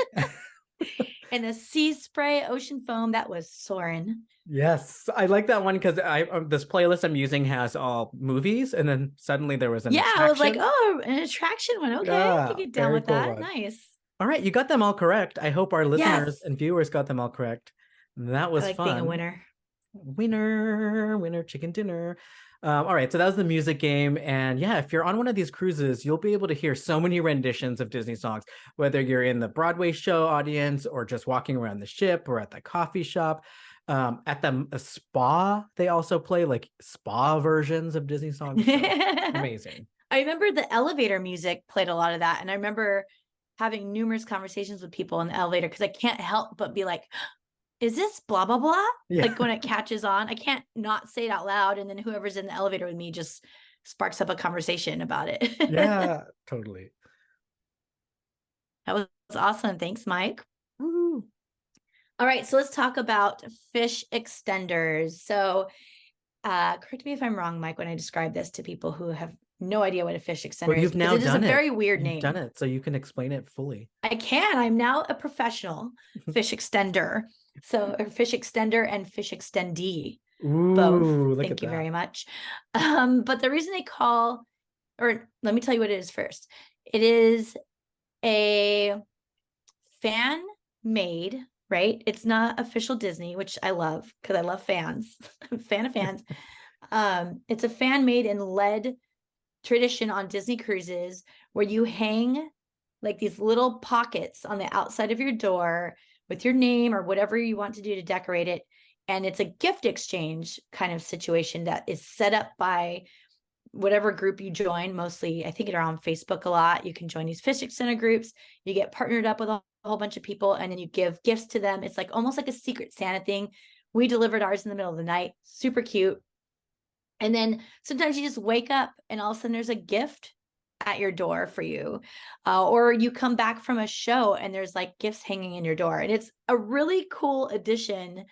And the sea spray ocean foam, that was Soren. Yes, I like that one because this playlist I'm using has all movies, and then suddenly there was an Yeah, I was like, attraction. oh, an attraction one. Okay, I Yeah, can get down very with cool that. one. Nice. All right, you got them all correct. I hope our listeners Yes. and viewers got them all correct. That I was like being a fun. winner. Winner, chicken dinner. All right, so that was the music game. And yeah, if you're on one of these cruises, you'll be able to hear so many renditions of Disney songs, whether you're in the Broadway show audience or just walking around the ship or at the coffee shop. At the spa, they also play like spa versions of Disney songs. So amazing. I remember the elevator music played a lot of that. And I remember having numerous conversations with people in the elevator because I can't help but be like, is this blah, blah, blah? Yeah. Like when it catches on, I can't not say it out loud. And then whoever's in the elevator with me just sparks up a conversation about it. Yeah, totally. That was awesome. Thanks, Myke. Woo. All right, so let's talk about fish extenders. So correct me if I'm wrong, Myke, when I describe this to people who have no idea what a fish extender Well, is, you've because now it is a done it. very weird You've name. done it, so you can explain it fully. I can. I'm now a professional fish extender. So a fish extender and fish extendee. Ooh, Both. look Thank at you that. very much. But the reason they call, or let me tell you what it is first. It is a fan made, right? It's not official Disney, which I love because I love fans. I'm a fan of fans. It's a fan made and led tradition on Disney cruises where you hang like these little pockets on the outside of your door with your name or whatever you want to do to decorate it. And it's a gift exchange kind of situation that is set up by whatever group you join. Mostly, I think they're on Facebook a lot. You can join these fish extender groups. You get partnered up with a whole bunch of people and then you give gifts to them. It's like almost like a secret Santa thing. We delivered ours in the middle of the night. Super cute. And then sometimes you just wake up and all of a sudden there's a gift at your door for you. Or you come back from a show and there's like gifts hanging in your door. And it's a really cool addition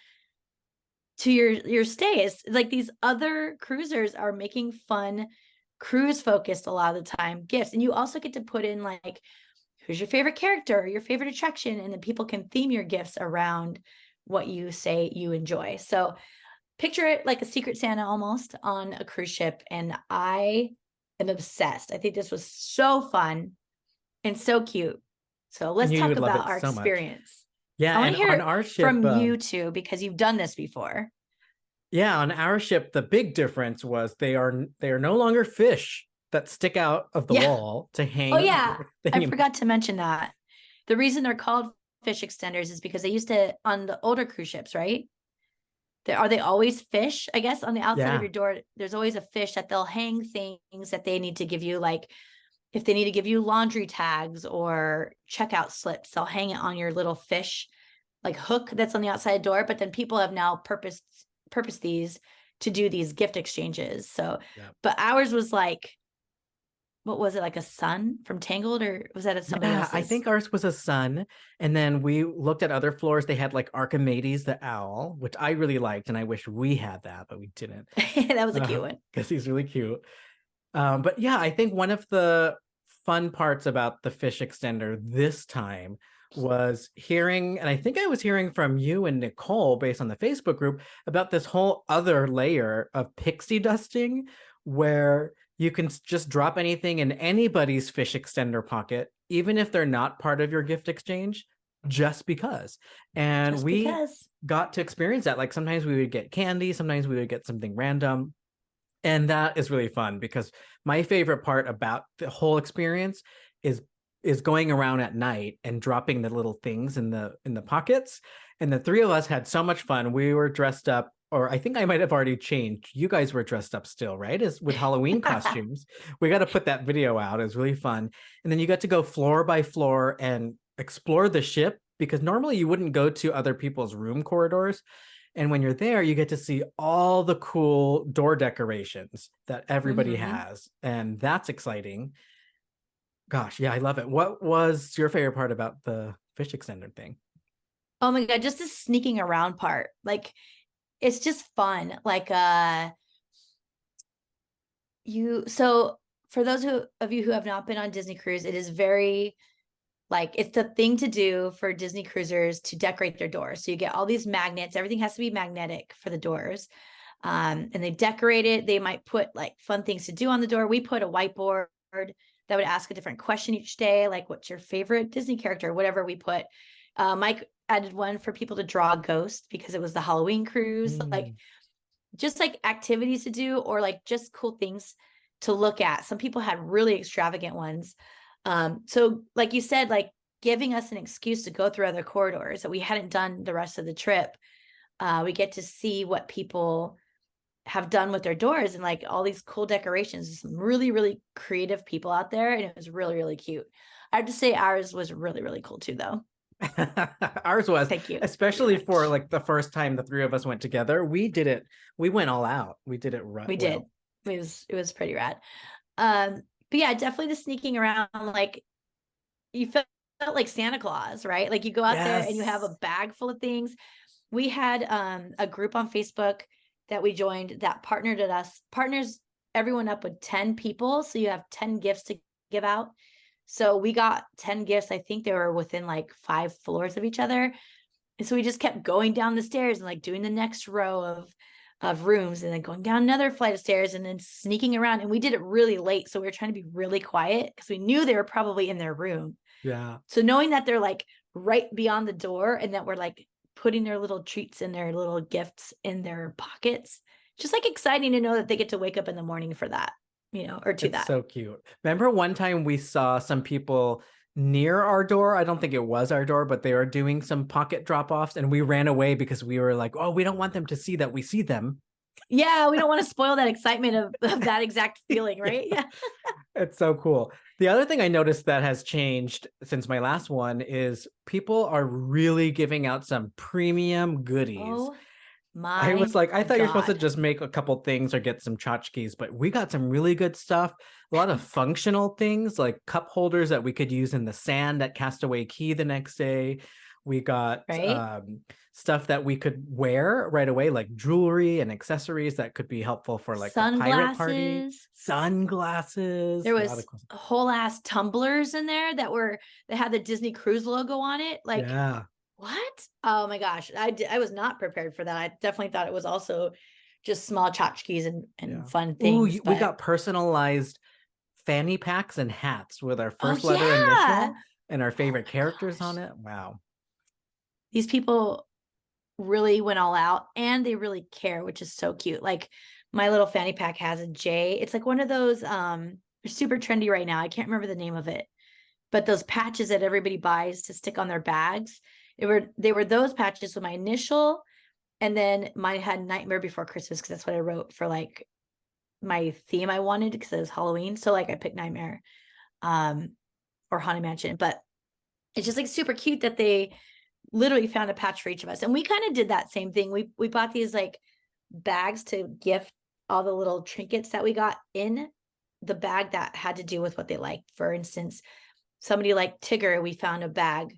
to your stay. It's like these other cruisers are making fun, cruise focused a lot of the time gifts. And you also get to put in like, who's your favorite character, your favorite attraction, and then people can theme your gifts around what you say you enjoy. So picture it like a secret Santa almost on a cruise ship. And I am obsessed. I think this was so fun and so cute. So let's You talk would love about it our so much. experience. Yeah, I want and to hear on it our ship, from you two because you've done this before. yeah, on our ship, the big difference was they are no longer fish that stick out of the wall to hang. Oh yeah, I forgot to mention that. The reason they're called fish extenders is because they used to on the older cruise ships, right? Are they always fish? I guess on the outside of your door, there's always a fish that they'll hang things that they need to give you, like if they need to give you laundry tags or checkout slips, they'll hang it on your little fish like hook that's on the outside door. But then people have now purposed these to do these gift exchanges. So, but ours was like, what was it, like a sun from Tangled, or was that at somebody else's? I think ours was a sun. And then we looked at other floors. They had like Archimedes the owl, which I really liked, and I wish we had that, but we didn't. That was a cute one because he's really cute. But yeah, I think one of the fun parts about the fish extender this time was hearing, and I think I was hearing from you and Nicole based on the Facebook group about this whole other layer of pixie dusting where you can just drop anything in anybody's fish extender pocket, even if they're not part of your gift exchange, just because. And we got to experience that. Like sometimes we would get candy, sometimes we would get something random. And that is really fun because my favorite part about the whole experience is is going around at night and dropping the little things in the pockets. And the three of us had so much fun. We were dressed up, or I think I might have already changed. You guys were dressed up still, right? As with Halloween costumes. We got to put that video out. It was really fun. And then you got to go floor by floor and explore the ship, because normally you wouldn't go to other people's room corridors. And when you're there, you get to see all the cool door decorations that everybody has. And that's exciting. Gosh, yeah, I love it. What was your favorite part about the fish extender thing? Oh my God, just the sneaking around part. Like, it's just fun. Like, so for those of you who have not been on Disney cruise, it is very, like, it's the thing to do for Disney cruisers to decorate their doors. So you get all these magnets, everything has to be magnetic for the doors. And they decorate it. They might put like fun things to do on the door. We put a whiteboard that would ask a different question each day, like what's your favorite Disney character, whatever we put. Myke added one for people to draw a ghost because it was the Halloween cruise. Like, just like activities to do, or like just cool things to look at. Some people had really extravagant ones. So like you said, like giving us an excuse to go through other corridors that we hadn't done the rest of the trip. We get to see what people have done with their doors and like all these cool decorations. Some really, really creative people out there. And it was really, really cute. I have to say ours was really, really cool too, though. Ours was. Thank you. Especially for like the first time the three of us went together. We went all out. We did it right. We did. It was pretty rad. But yeah, definitely the sneaking around, like you felt like Santa Claus, right? Like you go out there and you have a bag full of things. We had a group on Facebook that we joined that partners everyone up with 10 people. So you have 10 gifts to give out. So we got 10 gifts. I think they were within like 5 floors of each other. And so we just kept going down the stairs and like doing the next row of rooms and then going down another flight of stairs and then sneaking around. And we did it really late. So we were trying to be really quiet because we knew they were probably in their room. Yeah. So knowing that they're like right beyond the door and that we're like putting their little treats and their little gifts in their pockets, just like exciting to know that they get to wake up in the morning for that, or to that. So cute. Remember one time we saw some people near our door? I don't think it was our door, but they were doing some pocket drop-offs and we ran away because we were like, oh, we don't want them to see that we see them. Yeah, we don't want to spoil that excitement of that exact feeling, right? Yeah. It's so cool. The other thing I noticed that has changed since my last one is people are really giving out some premium goodies. Oh I was like, I thought you're supposed to God. just make a couple things or get some tchotchkes, but we got some really good stuff. A lot of functional things like cup holders that we could use in the sand at Castaway Cay the next day. We got stuff that we could wear right away, like jewelry and accessories that could be helpful for like a pirate party. Sunglasses. There was whole ass tumblers in there that had the Disney Cruise logo on it. Like, yeah. What? Oh my gosh. I was not prepared for that. I definitely thought it was also just small tchotchkes and fun things. Ooh, we got personalized fanny packs and hats with our first letter initial and our favorite characters on it. Wow. These people really went all out and they really care, which is so cute. Like my little fanny pack has a J. It's like one of those super trendy right now. I can't remember the name of it, but those patches that everybody buys to stick on their bags. They were those patches with my initial, and then mine had Nightmare Before Christmas because that's what I wrote for like my theme I wanted because it was Halloween. So like I picked Nightmare or Haunted Mansion, but it's just like super cute that they literally found a patch for each of us. And we kind of did that same thing. We bought these like bags to gift all the little trinkets that we got in the bag that had to do with what they liked. For instance, somebody like Tigger, we found a bag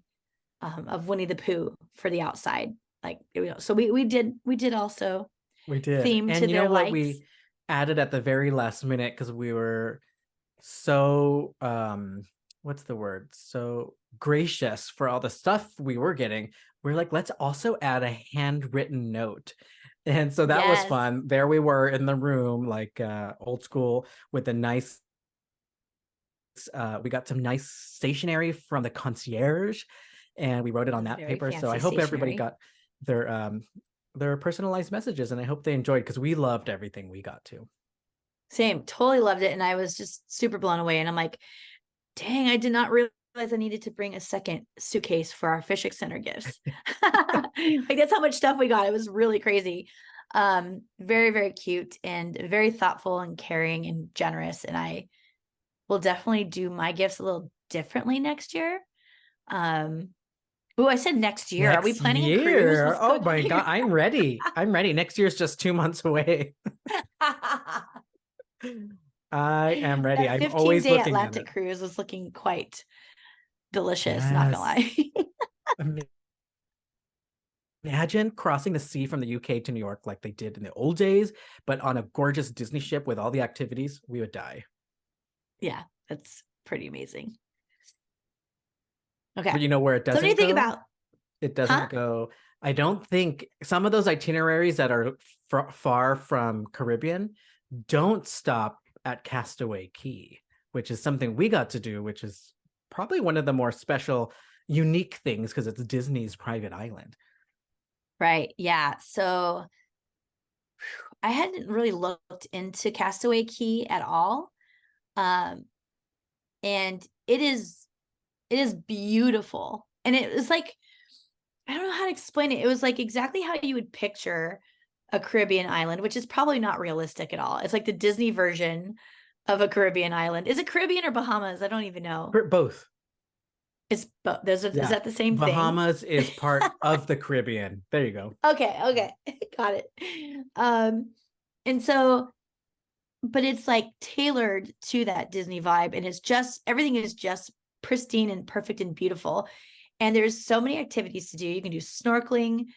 of Winnie the Pooh for the outside. Like, so we did also theme and to you their know what likes. we added at the very last minute because we were so what's the word, so gracious for all the stuff we were getting. We're like, let's also add a handwritten note. And so that was fun. There we were in the room, like old school, with a nice we got some nice stationery from the concierge and we wrote it on that paper. So I hope everybody got their personalized messages and I hope they enjoyed because we loved everything we got to. Same, totally loved it. And I was just super blown away. And I'm like, dang, I did not I needed to bring a second suitcase for our Fishy Center gifts. Like that's how much stuff we got. It was really crazy. Very, very cute and very thoughtful and caring and generous. And I will definitely do my gifts a little differently next year. Oh, I said next year. Are we planning a cruise? Oh my God, I'm ready. I'm ready. Next year's just 2 months away. I am ready. I'm always looking Atlantic at it. cruise was looking quite delicious, not gonna lie. Imagine crossing the sea from the UK to New York like they did in the old days, but on a gorgeous Disney ship with all the activities. We would die. Yeah, that's pretty amazing. Okay. But you know where it doesn't Something to think about. It doesn't go. I don't think some of those itineraries that are far from Caribbean don't stop at Castaway Cay, which is something we got to do, which is probably one of the more special, unique things because it's Disney's private island. Right. Yeah. So I hadn't really looked into Castaway Cay at all. And it is beautiful. And it was like, I don't know how to explain it. It was like exactly how you would picture a Caribbean island, which is probably not realistic at all. It's like the Disney version of a Caribbean island. Is it Caribbean or Bahamas? I don't even know. Both. It's both. Is that the same Bahamas is part of the Caribbean. There you go. Okay. Got it. And so, but it's like tailored to that Disney vibe, and it's just everything is just pristine and perfect and beautiful. And there's so many activities to do. You can do snorkeling.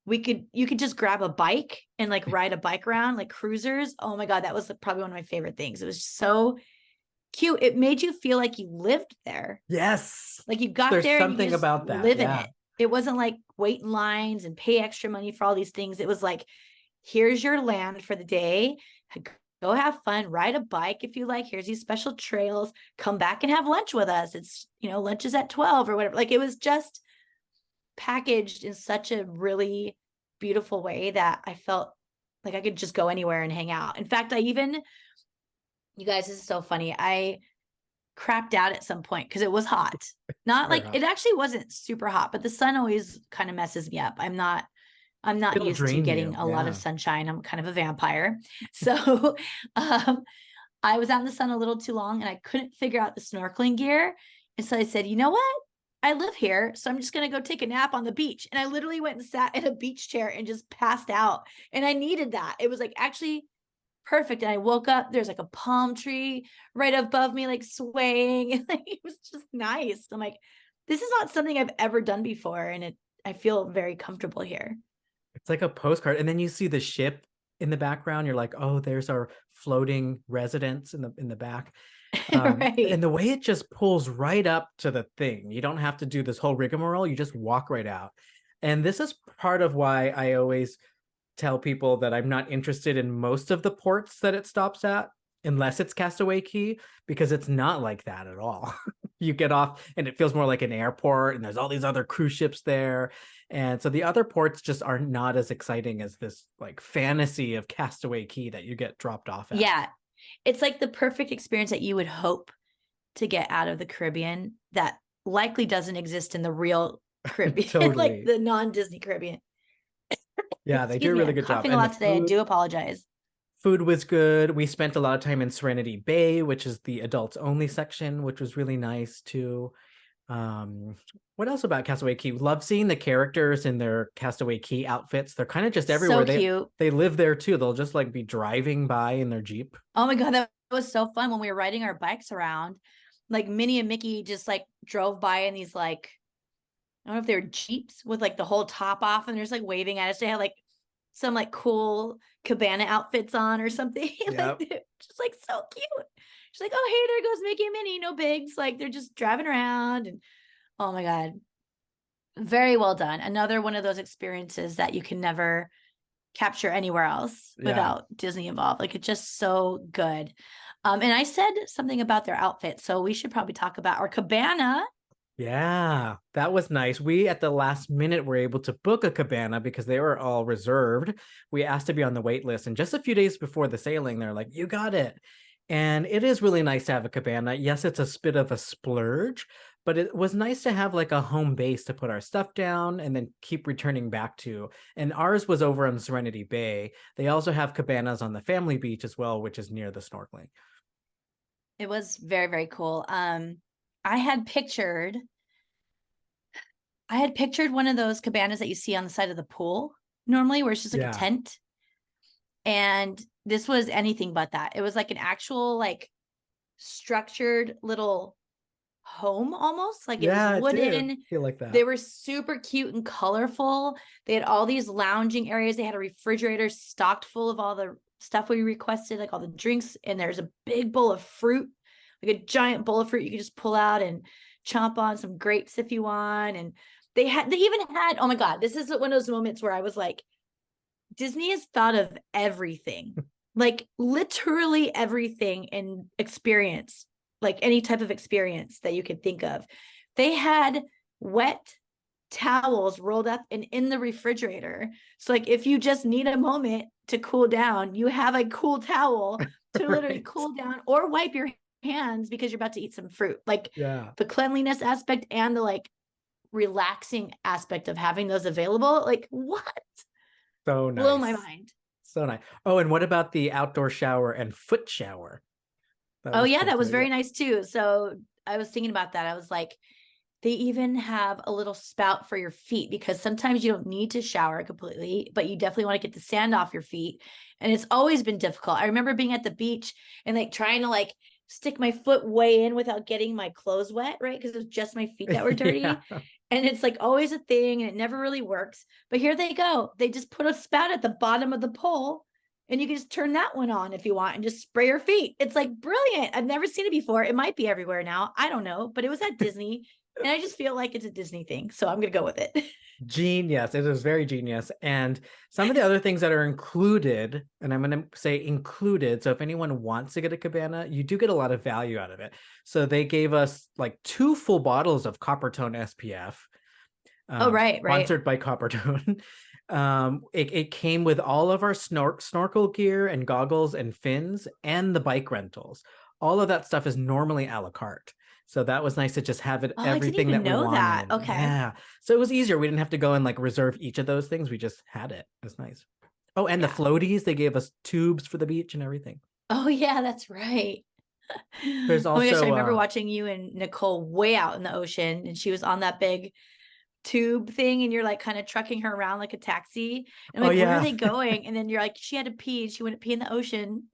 You could just grab a bike and like ride a bike around like cruisers. Oh my God, that was probably one of my favorite things. It was so cute. It made you feel like you lived there. Yes. Like you got There's there something and you about that. live in it. It wasn't like wait in lines and pay extra money for all these things. It was like, here's your land for the day. Go have fun, ride a bike if you like. Here's these special trails. Come back and have lunch with us. It's, lunch is at 12 or whatever. Like it was just packaged in such a really beautiful way that I felt like I could just go anywhere and hang out. In fact, you guys, this is so funny. I crapped out at some point because it was hot. Not like hot. It actually wasn't super hot, but the sun always kind of messes me up. I'm not used to getting a lot of sunshine. I'm kind of a vampire. So I was out in the sun a little too long and I couldn't figure out the snorkeling gear. And so I said, you know what? I live here, so I'm just going to go take a nap on the beach. And I literally went and sat in a beach chair and just passed out. And I needed that. It was like actually perfect. And I woke up, there's like a palm tree right above me, like swaying. And like, it was just nice. I'm like, this is not something I've ever done before. And I feel very comfortable here. It's like a postcard. And then you see the ship in the background. You're like, oh, there's our floating residence in the back. Right. And the way it just pulls right up to the thing, you don't have to do this whole rigmarole. You just walk right out. And this is part of why I always tell people that I'm not interested in most of the ports that it stops at, unless it's Castaway Cay, because it's not like that at all. You get off and it feels more like an airport and there's all these other cruise ships there. And so the other ports just are not as exciting as this like fantasy of Castaway Cay that you get dropped off at. Yeah. It's like the perfect experience that you would hope to get out of the Caribbean that likely doesn't exist in the real Caribbean, totally. Like the non-Disney Caribbean. Yeah, they do a really good job. Coughing a lot today. I do apologize. Food was good. We spent a lot of time in Serenity Bay, which is the adults only section, which was really nice too. What else about Castaway Cay? Love seeing the characters in their Castaway Cay outfits. They're kind of just everywhere. So cute. They live there too. They'll just like be driving by in their Jeep. Oh my God, that was so fun when we were riding our bikes around. Like Minnie and Mickey just like drove by in these like, I don't know if they were Jeeps with like the whole top off and they're just like waving at us. They had like some like cool cabana outfits on or something. Yep. Like, just like so cute. She's like, oh, hey, there goes Mickey and Minnie. No bigs. Like they're just driving around. And oh my God. Very well done. Another one of those experiences that you can never capture anywhere else without Disney involved. Like it's just so good. And I said something about their outfit. So we should probably talk about our cabana. Yeah, that was nice. We, at the last minute, were able to book a cabana because they were all reserved. We asked to be on the wait list. And just a few days before the sailing, they're like, you got it. And it is really nice to have a cabana. Yes, it's a bit of a splurge, but it was nice to have like a home base to put our stuff down and then keep returning back to. And ours was over on Serenity Bay. They also have cabanas on the family beach as well, which is near the snorkeling. It was very, very cool. I had pictured one of those cabanas that you see on the side of the pool normally, where it's just like a tent. And this was anything but that. It was like an actual, like, structured little home almost. Like, it was wooden. I feel like that. They were super cute and colorful. They had all these lounging areas. They had a refrigerator stocked full of all the stuff we requested, like all the drinks. And there's a big bowl of fruit, like a giant bowl of fruit you can just pull out and chomp on, some grapes if you want. And they even had, oh my God, this is one of those moments where I was like, Disney has thought of everything, like literally everything in experience, like any type of experience that you could think of. They had wet towels rolled up and in the refrigerator. So like if you just need a moment to cool down, you have a cool towel to literally cool down or wipe your hands because you're about to eat some fruit. Like the cleanliness aspect and the like relaxing aspect of having those available. Like what? So nice. Blow my mind. So nice. Oh, and what about the outdoor shower and foot shower? Oh yeah, that was very nice too. So I was thinking about that. I was like, they even have a little spout for your feet because sometimes you don't need to shower completely, but you definitely want to get the sand off your feet. And it's always been difficult. I remember being at the beach and like trying to like stick my foot way in without getting my clothes wet, right? Because it was just my feet that were dirty. And it's like always a thing and it never really works. But here they go. They just put a spout at the bottom of the pole and you can just turn that one on if you want and just spray your feet. It's like brilliant. I've never seen it before. It might be everywhere now. I don't know, but it was at Disney. And I just feel like it's a Disney thing. So I'm going to go with it. Genius. It is very genius. And some of the other things that are included, and I'm going to say included. So if anyone wants to get a cabana, you do get a lot of value out of it. So they gave us like 2 full bottles of Coppertone SPF. Right. Sponsored by Coppertone. It came with all of our snorkel gear and goggles and fins and the bike rentals. All of that stuff is normally a la carte. So that was nice to just have it, everything that we wanted. That. Okay. Yeah. So it was easier. We didn't have to go and like reserve each of those things. We just had it. It was nice. Oh, and the floaties, they gave us tubes for the beach and everything. Oh yeah, that's right. There's also, oh my gosh, I remember watching you and Nicole way out in the ocean and she was on that big tube thing and you're like kind of trucking her around like a taxi. And I'm like, where are they going? And then you're like, she had to pee. She wouldn't pee in the ocean.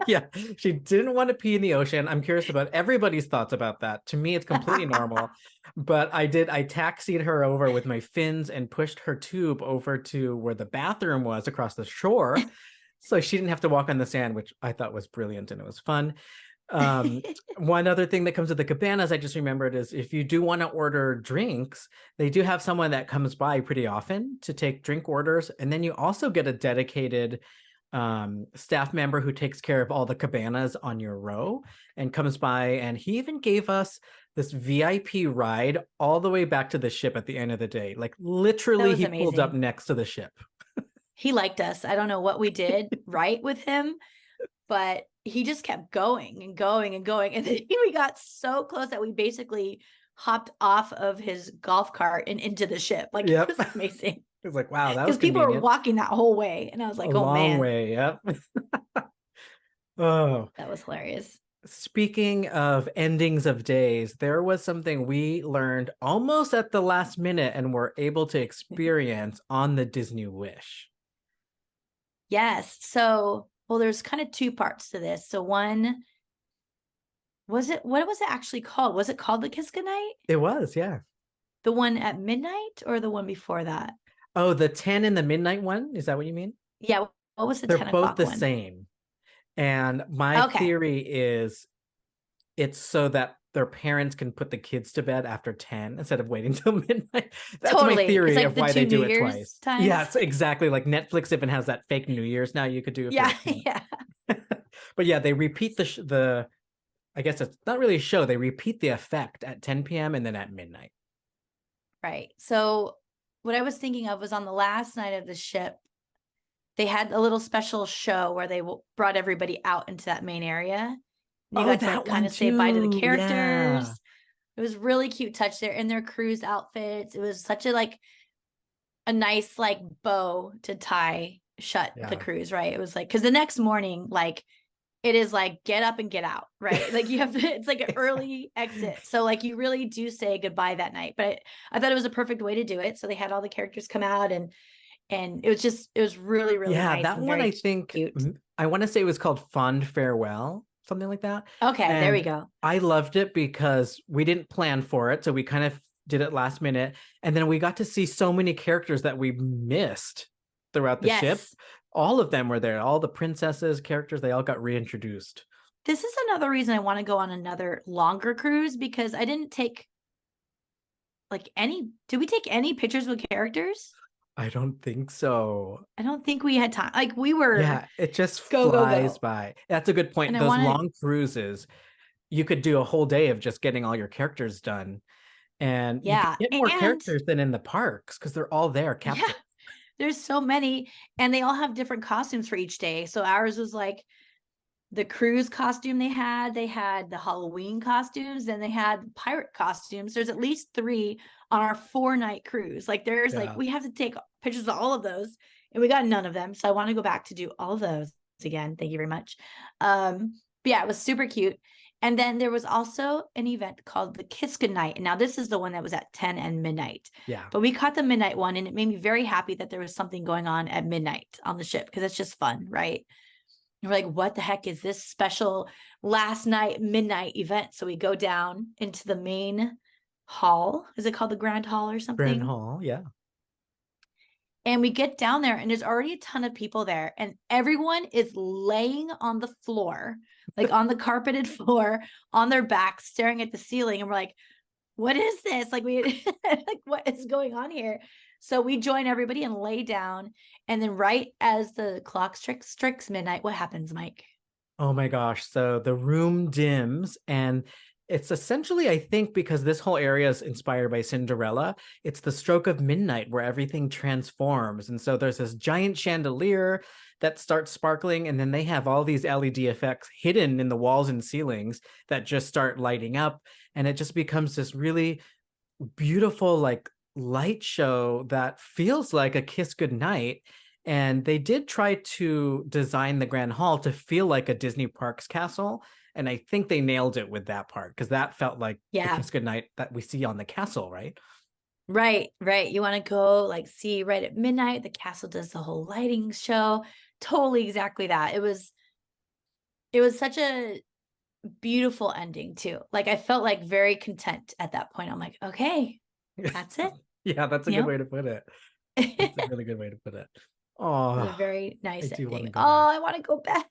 Yeah, she didn't want to pee in the ocean. I'm curious about everybody's thoughts about that. To me, it's completely normal. But I taxied her over with my fins and pushed her tube over to where the bathroom was across the shore. So she didn't have to walk on the sand, which I thought was brilliant and it was fun. One other thing that comes with the cabanas, I just remembered, is if you do want to order drinks, they do have someone that comes by pretty often to take drink orders. And then you also get a dedicated staff member who takes care of all the cabanas on your row and comes by. And he even gave us this VIP ride all the way back to the ship at the end of the day. Like literally he pulled up next to the ship. He liked us. I don't know what we did right with him, but he just kept going and going and going. And then we got so close that we basically hopped off of his golf cart and into the ship. Like it was amazing. It was like, wow, that was because people were walking that whole way. And I was like, oh man. Long way, yep. Oh. That was hilarious. Speaking of endings of days, there was something we learned almost at the last minute and were able to experience on the Disney Wish. Yes. So, well, there's kind of 2 parts to this. So one, what was it actually called? Was it called the Kiss Goodnight? It was, yeah. The one at midnight or the one before that? Oh, the 10 and the midnight one? Is that what you mean? Yeah. What was the They're 10 both the one? Same. And my theory is it's so that their parents can put the kids to bed after 10 instead of waiting till midnight. That's my theory of why they do it twice. Times. Yeah, it's exactly. Like Netflix even has that fake New Year's now you could do. Yeah. But yeah, they repeat the I guess it's not really a show. They repeat the effect at 10 p.m. and then at midnight. Right. So what I was thinking of was on the last night of the ship, they had a little special show where they brought everybody out into that main area. You got to kind of say bye to the characters. It was really cute touch there in their cruise outfits. It was such a nice like bow to tie shut the cruise, right? It was like, because the next morning, like it is like get up and get out, right? Like you have to, it's like an early exit. So like you really do say goodbye that night. But I thought it was a perfect way to do it. So they had all the characters come out and it was really, really nice. That one I think cute. I want to say it was called Fond Farewell, something like that. Okay, there we And go. I loved it because we didn't plan for it. So we kind of did it last minute. And then we got to see so many characters that we missed throughout the ship. All of them were there. All the princesses, characters, they all got reintroduced. This is another reason I want to go on another longer cruise, because I didn't take did we take any pictures with characters? I don't think so. I don't think we had time. Like we were. Yeah, it just flies by. That's a good point. And those long cruises, you could do a whole day of just getting all your characters done. And you can get more characters than in the parks because they're all there captured. Yeah, there's so many, and they all have different costumes for each day. So ours was like the cruise costume they had the Halloween costumes, then they had pirate costumes. There's at least 3 on our 4-night cruise. Like there's like, we have to take pictures of all of those, and we got none of them. So I want to go back to do all of those again. Thank you very much. But yeah, it was super cute. And then there was also an event called the Kiss Goodnight. And now this is the one that was at 10 and midnight. Yeah. But we caught the midnight one, and it made me very happy that there was something going on at midnight on the ship, because it's just fun, right? And we're like, what the heck is this special last night midnight event? So we go down into the main hall. Is it called the Grand Hall or something? Grand Hall, yeah. And we get down there, and there's already a ton of people there, and everyone is laying on the floor, like on the carpeted floor, on their backs, staring at the ceiling. And we're like, what is this? Like like, what is going on here? So we join everybody and lay down. And then right as the clock strikes midnight, what happens, Myke? Oh my gosh. So the room dims, and it's essentially, I think, because this whole area is inspired by Cinderella, it's the stroke of midnight where everything transforms. And so there's this giant chandelier that starts sparkling, and then they have all these LED effects hidden in the walls and ceilings that just start lighting up. And it just becomes this really beautiful, like, light show that feels like a kiss goodnight. And they did try to design the Grand Hall to feel like a Disney Parks castle. And I think they nailed it with that part, because that felt like the kiss goodnight that we see on the castle, right? Right. You want to go like see right at midnight. The castle does the whole lighting show. Totally exactly that. It was such a beautiful ending too. Like I felt like very content at that point. I'm like, okay, that's it. Yeah, that's a good way to put it. That's a really good way to put it. Oh, a very nice ending. I want to go back.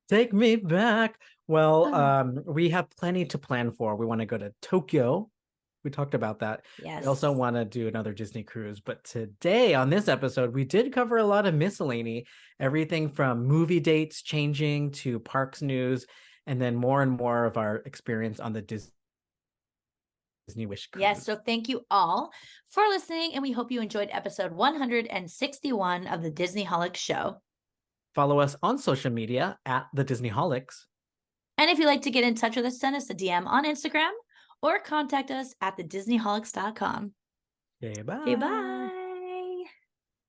Take me back. Well, we have plenty to plan for. We want to go to Tokyo. We talked about that. Yes. We also want to do another Disney cruise. But today on this episode, we did cover a lot of miscellany, everything from movie dates changing to parks news, and then more and more of our experience on the Disney Wish cruise. Yes, so thank you all for listening, and we hope you enjoyed episode 161 of the Disneyholics Show. Follow us on social media at the Disneyholics. And if you'd like to get in touch with us, send us a DM on Instagram or contact us at thedisneyholics.com. Okay, bye. Okay, bye.